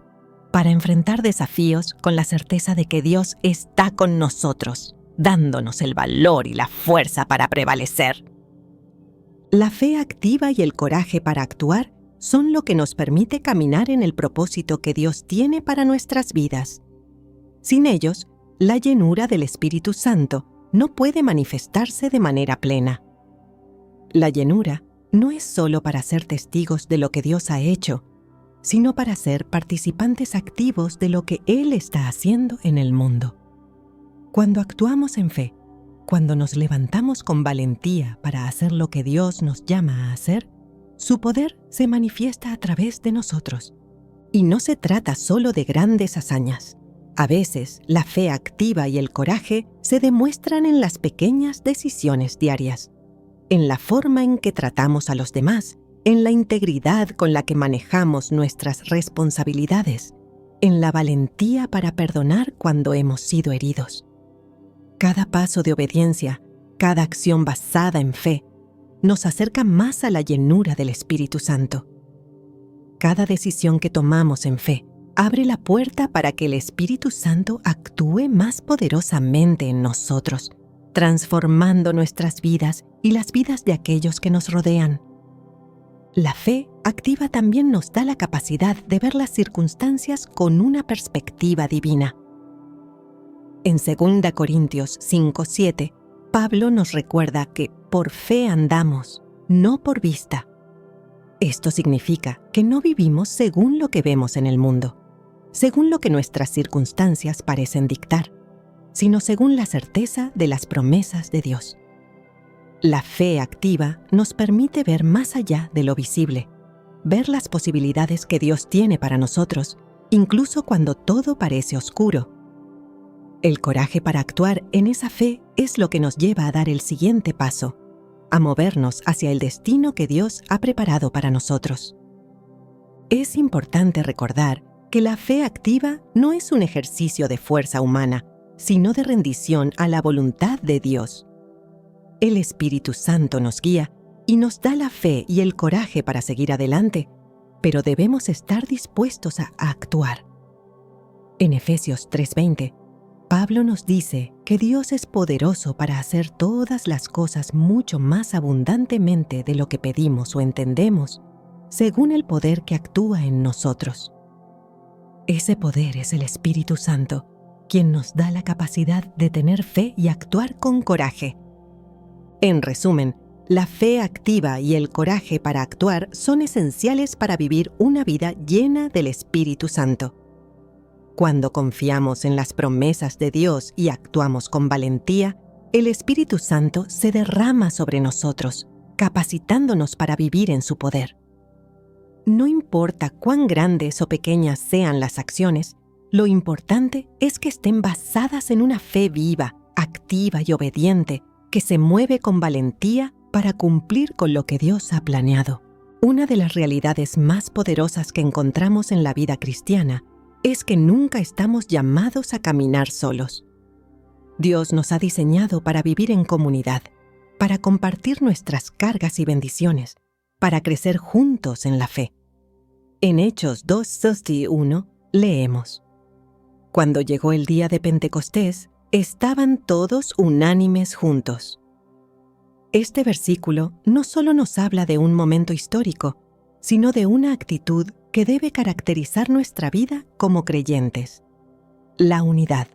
para enfrentar desafíos con la certeza de que Dios está con nosotros, dándonos el valor y la fuerza para prevalecer. La fe activa y el coraje para actuar son lo que nos permite caminar en el propósito que Dios tiene para nuestras vidas. Sin ellos, la llenura del Espíritu Santo no puede manifestarse de manera plena. La llenura no es solo para ser testigos de lo que Dios ha hecho, sino para ser participantes activos de lo que Él está haciendo en el mundo. Cuando actuamos en fe, cuando nos levantamos con valentía para hacer lo que Dios nos llama a hacer, su poder se manifiesta a través de nosotros. Y no se trata solo de grandes hazañas. A veces, la fe activa y el coraje se demuestran en las pequeñas decisiones diarias, en la forma en que tratamos a los demás, en la integridad con la que manejamos nuestras responsabilidades, en la valentía para perdonar cuando hemos sido heridos. Cada paso de obediencia, cada acción basada en fe, nos acerca más a la llenura del Espíritu Santo. Cada decisión que tomamos en fe abre la puerta para que el Espíritu Santo actúe más poderosamente en nosotros, transformando nuestras vidas y las vidas de aquellos que nos rodean. La fe activa también nos da la capacidad de ver las circunstancias con una perspectiva divina. En 2 Corintios 5:7, Pablo nos recuerda que por fe andamos, no por vista. Esto significa que no vivimos según lo que vemos en el mundo, según lo que nuestras circunstancias parecen dictar, sino según la certeza de las promesas de Dios. La fe activa nos permite ver más allá de lo visible, ver las posibilidades que Dios tiene para nosotros, incluso cuando todo parece oscuro. El coraje para actuar en esa fe es lo que nos lleva a dar el siguiente paso, a movernos hacia el destino que Dios ha preparado para nosotros. Es importante recordar que la fe activa no es un ejercicio de fuerza humana, sino de rendición a la voluntad de Dios. El Espíritu Santo nos guía y nos da la fe y el coraje para seguir adelante, pero debemos estar dispuestos a actuar. En Efesios 3:20, Pablo nos dice que Dios es poderoso para hacer todas las cosas mucho más abundantemente de lo que pedimos o entendemos, según el poder que actúa en nosotros. Ese poder es el Espíritu Santo, quien nos da la capacidad de tener fe y actuar con coraje. En resumen, la fe activa y el coraje para actuar son esenciales para vivir una vida llena del Espíritu Santo. Cuando confiamos en las promesas de Dios y actuamos con valentía, el Espíritu Santo se derrama sobre nosotros, capacitándonos para vivir en su poder. No importa cuán grandes o pequeñas sean las acciones, lo importante es que estén basadas en una fe viva, activa y obediente, que se mueve con valentía para cumplir con lo que Dios ha planeado. Una de las realidades más poderosas que encontramos en la vida cristiana es que nunca estamos llamados a caminar solos. Dios nos ha diseñado para vivir en comunidad, para compartir nuestras cargas y bendiciones, para crecer juntos en la fe. En Hechos 2:61 leemos: Cuando llegó el día de Pentecostés, estaban todos unánimes juntos. Este versículo no solo nos habla de un momento histórico, sino de una actitud que debe caracterizar nuestra vida como creyentes: la unidad.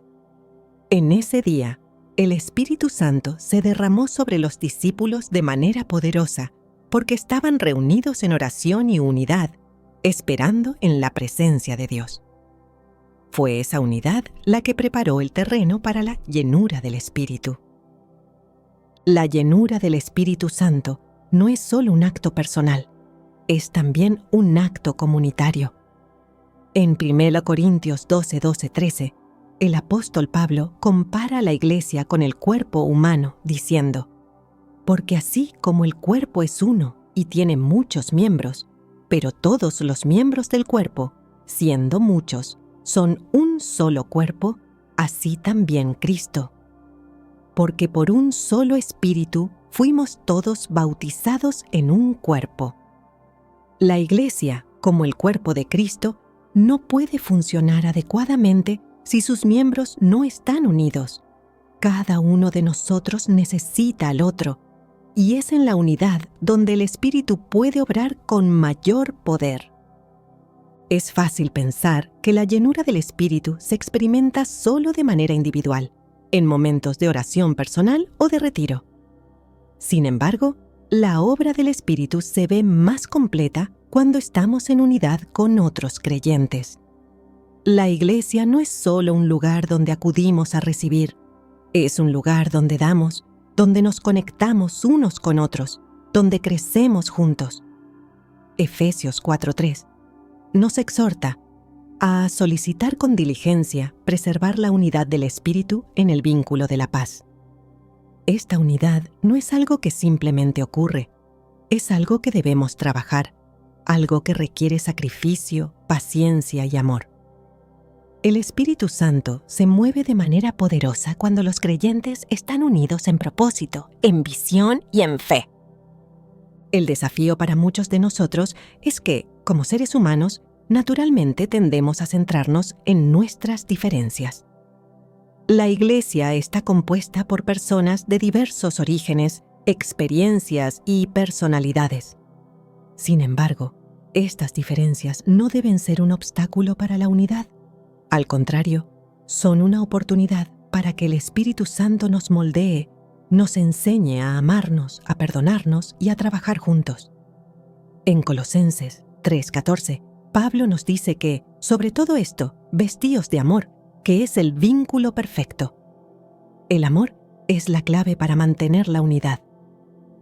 En ese día, el Espíritu Santo se derramó sobre los discípulos de manera poderosa, porque estaban reunidos en oración y unidad, esperando en la presencia de Dios. Fue esa unidad la que preparó el terreno para la llenura del Espíritu. La llenura del Espíritu Santo no es solo un acto personal, es también un acto comunitario. En 1 Corintios 12:13, el apóstol Pablo compara a la iglesia con el cuerpo humano, diciendo: Porque así como el cuerpo es uno y tiene muchos miembros, pero todos los miembros del cuerpo, siendo muchos, son un solo cuerpo, así también Cristo. Porque por un solo Espíritu fuimos todos bautizados en un cuerpo. La iglesia, como el cuerpo de Cristo, no puede funcionar adecuadamente si sus miembros no están unidos. Cada uno de nosotros necesita al otro, y es en la unidad donde el Espíritu puede obrar con mayor poder. Es fácil pensar que la llenura del Espíritu se experimenta solo de manera individual, en momentos de oración personal o de retiro. Sin embargo, la obra del Espíritu se ve más completa cuando estamos en unidad con otros creyentes. La iglesia no es solo un lugar donde acudimos a recibir, es un lugar donde damos, donde nos conectamos unos con otros, donde crecemos juntos. Efesios 4:3 nos exhorta a solicitar con diligencia preservar la unidad del Espíritu en el vínculo de la paz. Esta unidad no es algo que simplemente ocurre, es algo que debemos trabajar, algo que requiere sacrificio, paciencia y amor. El Espíritu Santo se mueve de manera poderosa cuando los creyentes están unidos en propósito, en visión y en fe. El desafío para muchos de nosotros es que, como seres humanos, naturalmente tendemos a centrarnos en nuestras diferencias. La Iglesia está compuesta por personas de diversos orígenes, experiencias y personalidades. Sin embargo, estas diferencias no deben ser un obstáculo para la unidad. Al contrario, son una oportunidad para que el Espíritu Santo nos moldee, nos enseñe a amarnos, a perdonarnos y a trabajar juntos. En Colosenses 3:14, Pablo nos dice que, sobre todo esto, vestíos de amor, que es el vínculo perfecto. El amor es la clave para mantener la unidad.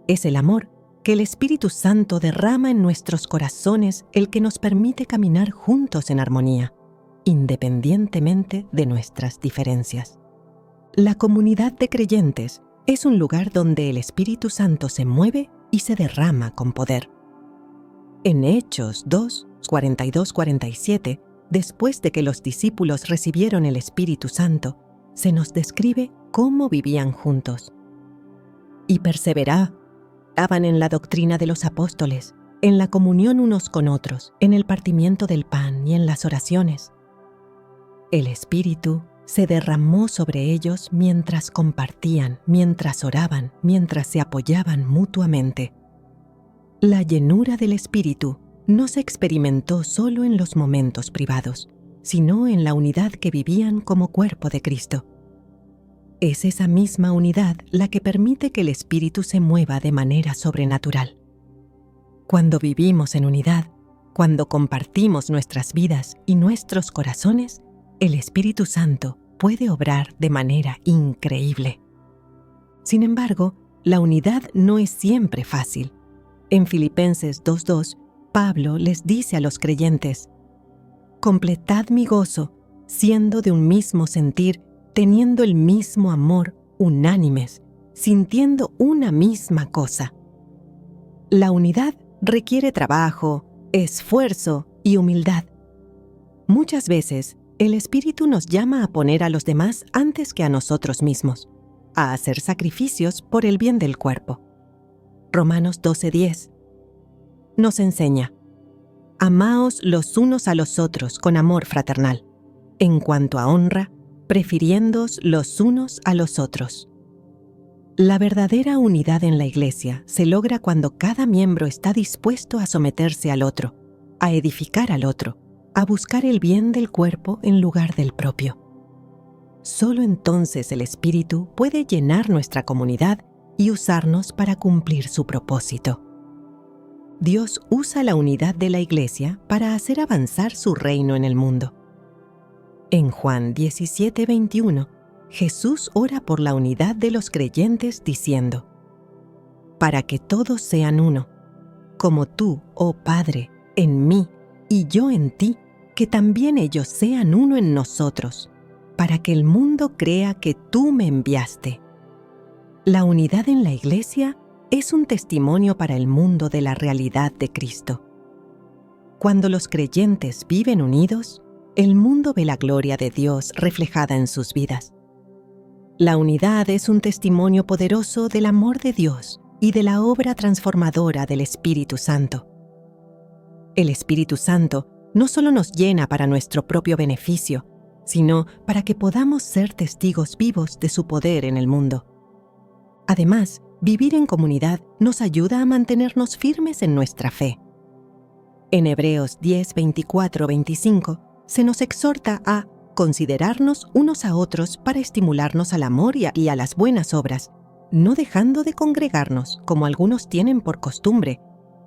Es el amor que el Espíritu Santo derrama en nuestros corazones el que nos permite caminar juntos en armonía, independientemente de nuestras diferencias. La comunidad de creyentes es un lugar donde el Espíritu Santo se mueve y se derrama con poder. En Hechos 2:42-47, después de que los discípulos recibieron el Espíritu Santo, se nos describe cómo vivían juntos. Y perseveraban en la doctrina de los apóstoles, en la comunión unos con otros, en el partimiento del pan y en las oraciones. El Espíritu se derramó sobre ellos mientras compartían, mientras oraban, mientras se apoyaban mutuamente. La llenura del Espíritu no se experimentó solo en los momentos privados, sino en la unidad que vivían como cuerpo de Cristo. Es esa misma unidad la que permite que el Espíritu se mueva de manera sobrenatural. Cuando vivimos en unidad, cuando compartimos nuestras vidas y nuestros corazones, el Espíritu Santo puede obrar de manera increíble. Sin embargo, la unidad no es siempre fácil. En Filipenses 2:2, Pablo les dice a los creyentes: «Completad mi gozo, siendo de un mismo sentir, teniendo el mismo amor, unánimes, sintiendo una misma cosa». La unidad requiere trabajo, esfuerzo y humildad. Muchas veces, el Espíritu nos llama a poner a los demás antes que a nosotros mismos, a hacer sacrificios por el bien del cuerpo. Romanos 12:10 nos enseña: «Amaos los unos a los otros con amor fraternal, en cuanto a honra, prefiriéndoos los unos a los otros». La verdadera unidad en la Iglesia se logra cuando cada miembro está dispuesto a someterse al otro, a edificar al otro, a buscar el bien del cuerpo en lugar del propio. Solo entonces el Espíritu puede llenar nuestra comunidad y usarnos para cumplir su propósito. Dios usa la unidad de la Iglesia para hacer avanzar su reino en el mundo. En Juan 17:21, Jesús ora por la unidad de los creyentes diciendo: «Para que todos sean uno, como tú, oh Padre, en mí y yo en ti, que también ellos sean uno en nosotros, para que el mundo crea que tú me enviaste». La unidad en la Iglesia es un testimonio para el mundo de la realidad de Cristo. Cuando los creyentes viven unidos, el mundo ve la gloria de Dios reflejada en sus vidas. La unidad es un testimonio poderoso del amor de Dios y de la obra transformadora del Espíritu Santo. El Espíritu Santo no solo nos llena para nuestro propio beneficio, sino para que podamos ser testigos vivos de su poder en el mundo. Además, vivir en comunidad nos ayuda a mantenernos firmes en nuestra fe. En Hebreos 10:24-25 se nos exhorta a considerarnos unos a otros para estimularnos al amor y a las buenas obras, no dejando de congregarnos como algunos tienen por costumbre,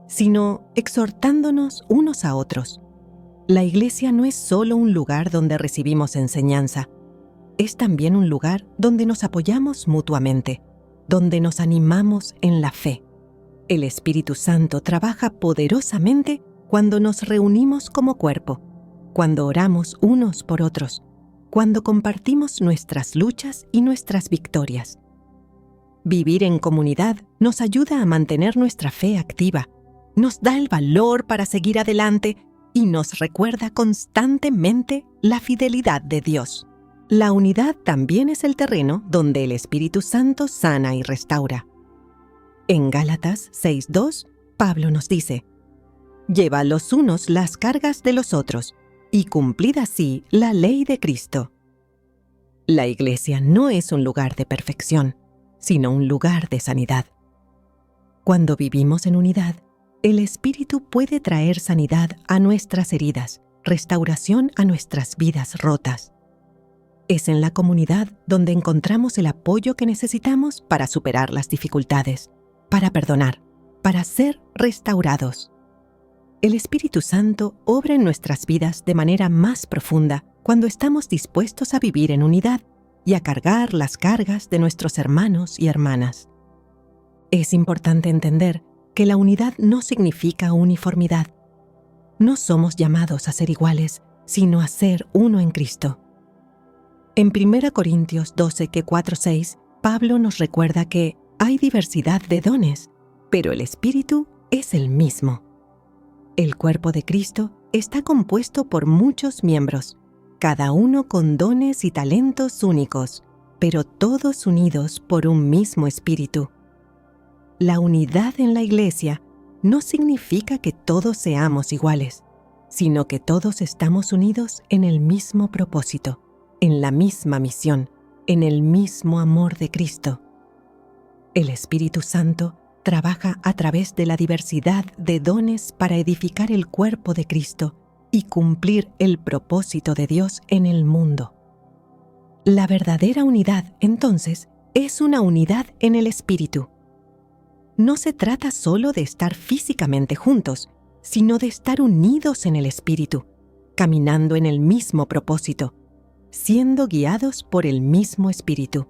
sino exhortándonos unos a otros. La iglesia no es solo un lugar donde recibimos enseñanza, es también un lugar donde nos apoyamos mutuamente, donde nos animamos en la fe. El Espíritu Santo trabaja poderosamente cuando nos reunimos como cuerpo, cuando oramos unos por otros, cuando compartimos nuestras luchas y nuestras victorias. Vivir en comunidad nos ayuda a mantener nuestra fe activa, nos da el valor para seguir adelante y nos recuerda constantemente la fidelidad de Dios. La unidad también es el terreno donde el Espíritu Santo sana y restaura. En Gálatas 6:2, Pablo nos dice: «Llevad los unos las cargas de los otros, y cumplid así la ley de Cristo». La iglesia no es un lugar de perfección, sino un lugar de sanidad. Cuando vivimos en unidad, el Espíritu puede traer sanidad a nuestras heridas, restauración a nuestras vidas rotas. Es en la comunidad donde encontramos el apoyo que necesitamos para superar las dificultades, para perdonar, para ser restaurados. El Espíritu Santo obra en nuestras vidas de manera más profunda cuando estamos dispuestos a vivir en unidad y a cargar las cargas de nuestros hermanos y hermanas. Es importante entender que la unidad no significa uniformidad. No somos llamados a ser iguales, sino a ser uno en Cristo. En 1 Corintios 12:4-6, Pablo nos recuerda que hay diversidad de dones, pero el Espíritu es el mismo. El cuerpo de Cristo está compuesto por muchos miembros, cada uno con dones y talentos únicos, pero todos unidos por un mismo Espíritu. La unidad en la Iglesia no significa que todos seamos iguales, sino que todos estamos unidos en el mismo propósito, en la misma misión, en el mismo amor de Cristo. El Espíritu Santo trabaja a través de la diversidad de dones para edificar el cuerpo de Cristo y cumplir el propósito de Dios en el mundo. La verdadera unidad, entonces, es una unidad en el Espíritu. No se trata solo de estar físicamente juntos, sino de estar unidos en el Espíritu, caminando en el mismo propósito, siendo guiados por el mismo Espíritu.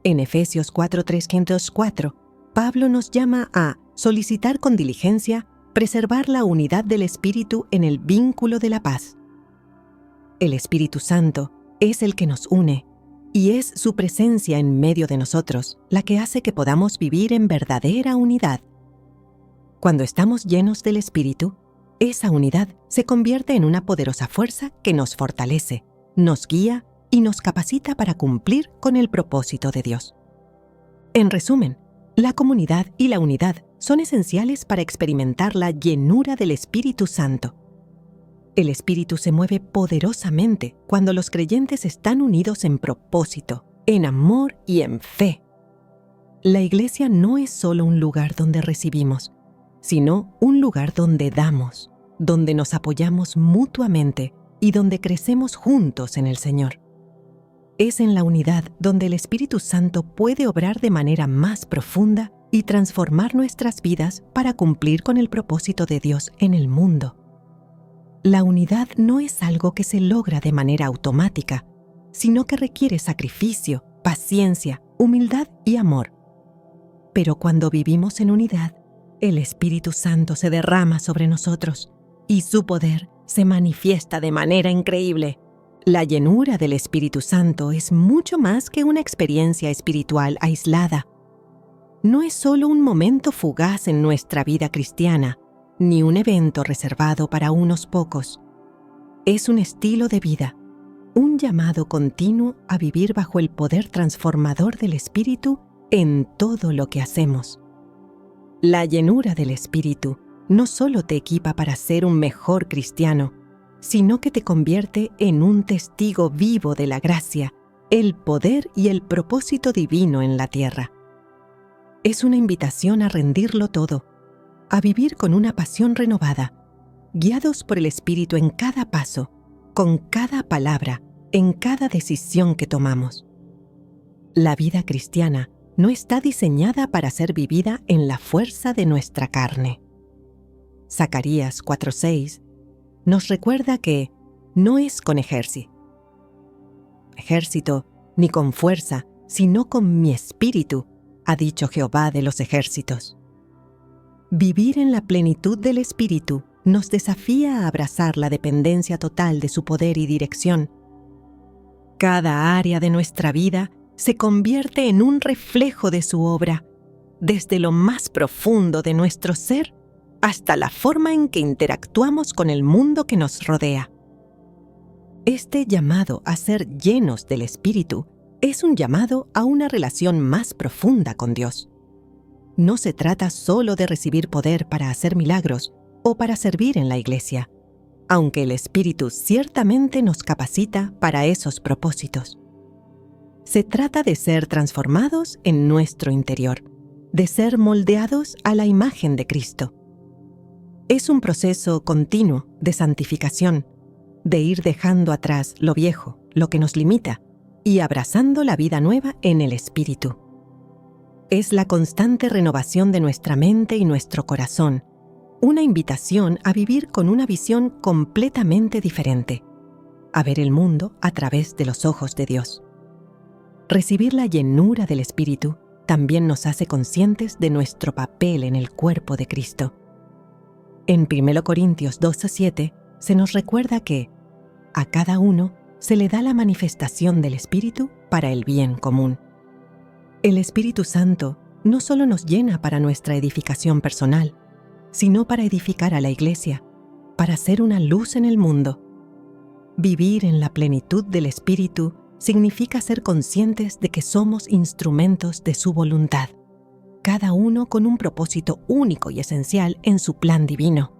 En Efesios 4:3-4, Pablo nos llama a solicitar con diligencia preservar la unidad del Espíritu en el vínculo de la paz. El Espíritu Santo es el que nos une, y es su presencia en medio de nosotros la que hace que podamos vivir en verdadera unidad. Cuando estamos llenos del Espíritu, esa unidad se convierte en una poderosa fuerza que nos fortalece, nos guía y nos capacita para cumplir con el propósito de Dios. En resumen, la comunidad y la unidad son esenciales para experimentar la llenura del Espíritu Santo. El Espíritu se mueve poderosamente cuando los creyentes están unidos en propósito, en amor y en fe. La iglesia no es solo un lugar donde recibimos, sino un lugar donde damos, donde nos apoyamos mutuamente y donde crecemos juntos en el Señor. Es en la unidad donde el Espíritu Santo puede obrar de manera más profunda y transformar nuestras vidas para cumplir con el propósito de Dios en el mundo. La unidad no es algo que se logra de manera automática, sino que requiere sacrificio, paciencia, humildad y amor. Pero cuando vivimos en unidad, el Espíritu Santo se derrama sobre nosotros y su poder se manifiesta de manera increíble. La llenura del Espíritu Santo es mucho más que una experiencia espiritual aislada. No es solo un momento fugaz en nuestra vida cristiana, ni un evento reservado para unos pocos. Es un estilo de vida, un llamado continuo a vivir bajo el poder transformador del Espíritu en todo lo que hacemos. La llenura del Espíritu no solo te equipa para ser un mejor cristiano, sino que te convierte en un testigo vivo de la gracia, el poder y el propósito divino en la tierra. Es una invitación a rendirlo todo, a vivir con una pasión renovada, guiados por el Espíritu en cada paso, con cada palabra, en cada decisión que tomamos. La vida cristiana no está diseñada para ser vivida en la fuerza de nuestra carne. Zacarías 4:6 nos recuerda que no es con ejército, ni con fuerza, sino con mi espíritu, ha dicho Jehová de los ejércitos. Vivir en la plenitud del espíritu nos desafía a abrazar la dependencia total de su poder y dirección. Cada área de nuestra vida se convierte en un reflejo de su obra, desde lo más profundo de nuestro ser hasta la forma en que interactuamos con el mundo que nos rodea. Este llamado a ser llenos del Espíritu es un llamado a una relación más profunda con Dios. No se trata solo de recibir poder para hacer milagros o para servir en la iglesia, aunque el Espíritu ciertamente nos capacita para esos propósitos. Se trata de ser transformados en nuestro interior, de ser moldeados a la imagen de Cristo. Es un proceso continuo de santificación, de ir dejando atrás lo viejo, lo que nos limita, y abrazando la vida nueva en el Espíritu. Es la constante renovación de nuestra mente y nuestro corazón, una invitación a vivir con una visión completamente diferente, a ver el mundo a través de los ojos de Dios. Recibir la llenura del Espíritu también nos hace conscientes de nuestro papel en el cuerpo de Cristo. En 1 Corintios 2:7 se nos recuerda que a cada uno se le da la manifestación del Espíritu para el bien común. El Espíritu Santo no solo nos llena para nuestra edificación personal, sino para edificar a la Iglesia, para ser una luz en el mundo. Vivir en la plenitud del Espíritu significa ser conscientes de que somos instrumentos de su voluntad, cada uno con un propósito único y esencial en su plan divino.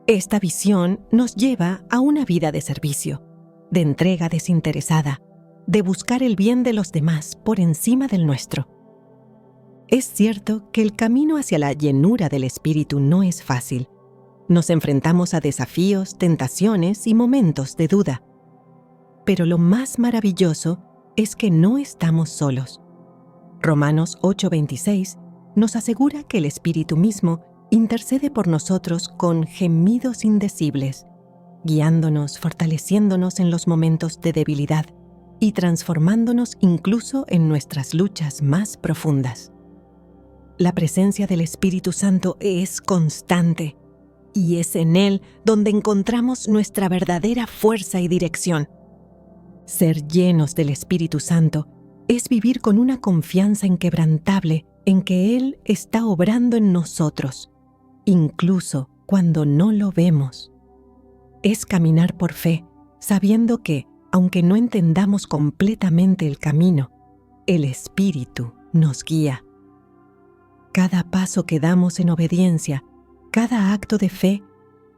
Esta visión nos lleva a una vida de servicio, de entrega desinteresada, de buscar el bien de los demás por encima del nuestro. Es cierto que el camino hacia la llenura del Espíritu no es fácil. Nos enfrentamos a desafíos, tentaciones y momentos de duda. Pero lo más maravilloso es que no estamos solos. Romanos 8:26 nos asegura que el Espíritu mismo intercede por nosotros con gemidos indecibles, guiándonos, fortaleciéndonos en los momentos de debilidad y transformándonos incluso en nuestras luchas más profundas. La presencia del Espíritu Santo es constante y es en Él donde encontramos nuestra verdadera fuerza y dirección. Ser llenos del Espíritu Santo es vivir con una confianza inquebrantable en que Él está obrando en nosotros, incluso cuando no lo vemos. Es caminar por fe, sabiendo que, aunque no entendamos completamente el camino, el Espíritu nos guía. Cada paso que damos en obediencia, cada acto de fe,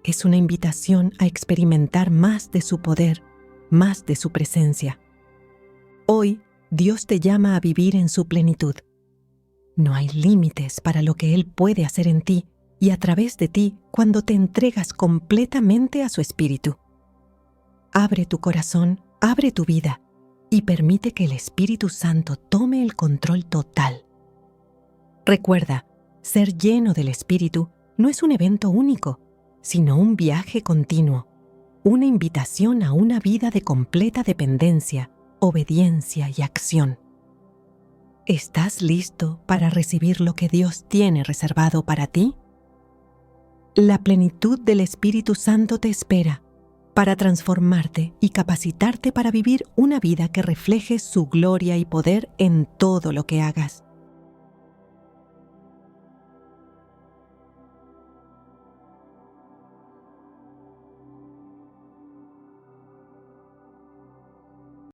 es una invitación a experimentar más de su poder, más de su presencia. Hoy, Dios te llama a vivir en su plenitud. No hay límites para lo que Él puede hacer en ti y a través de ti cuando te entregas completamente a su Espíritu. Abre tu corazón, abre tu vida y permite que el Espíritu Santo tome el control total. Recuerda, ser lleno del Espíritu no es un evento único, sino un viaje continuo, una invitación a una vida de completa dependencia, obediencia y acción. ¿Estás listo para recibir lo que Dios tiene reservado para ti? La plenitud del Espíritu Santo te espera para transformarte y capacitarte para vivir una vida que refleje su gloria y poder en todo lo que hagas.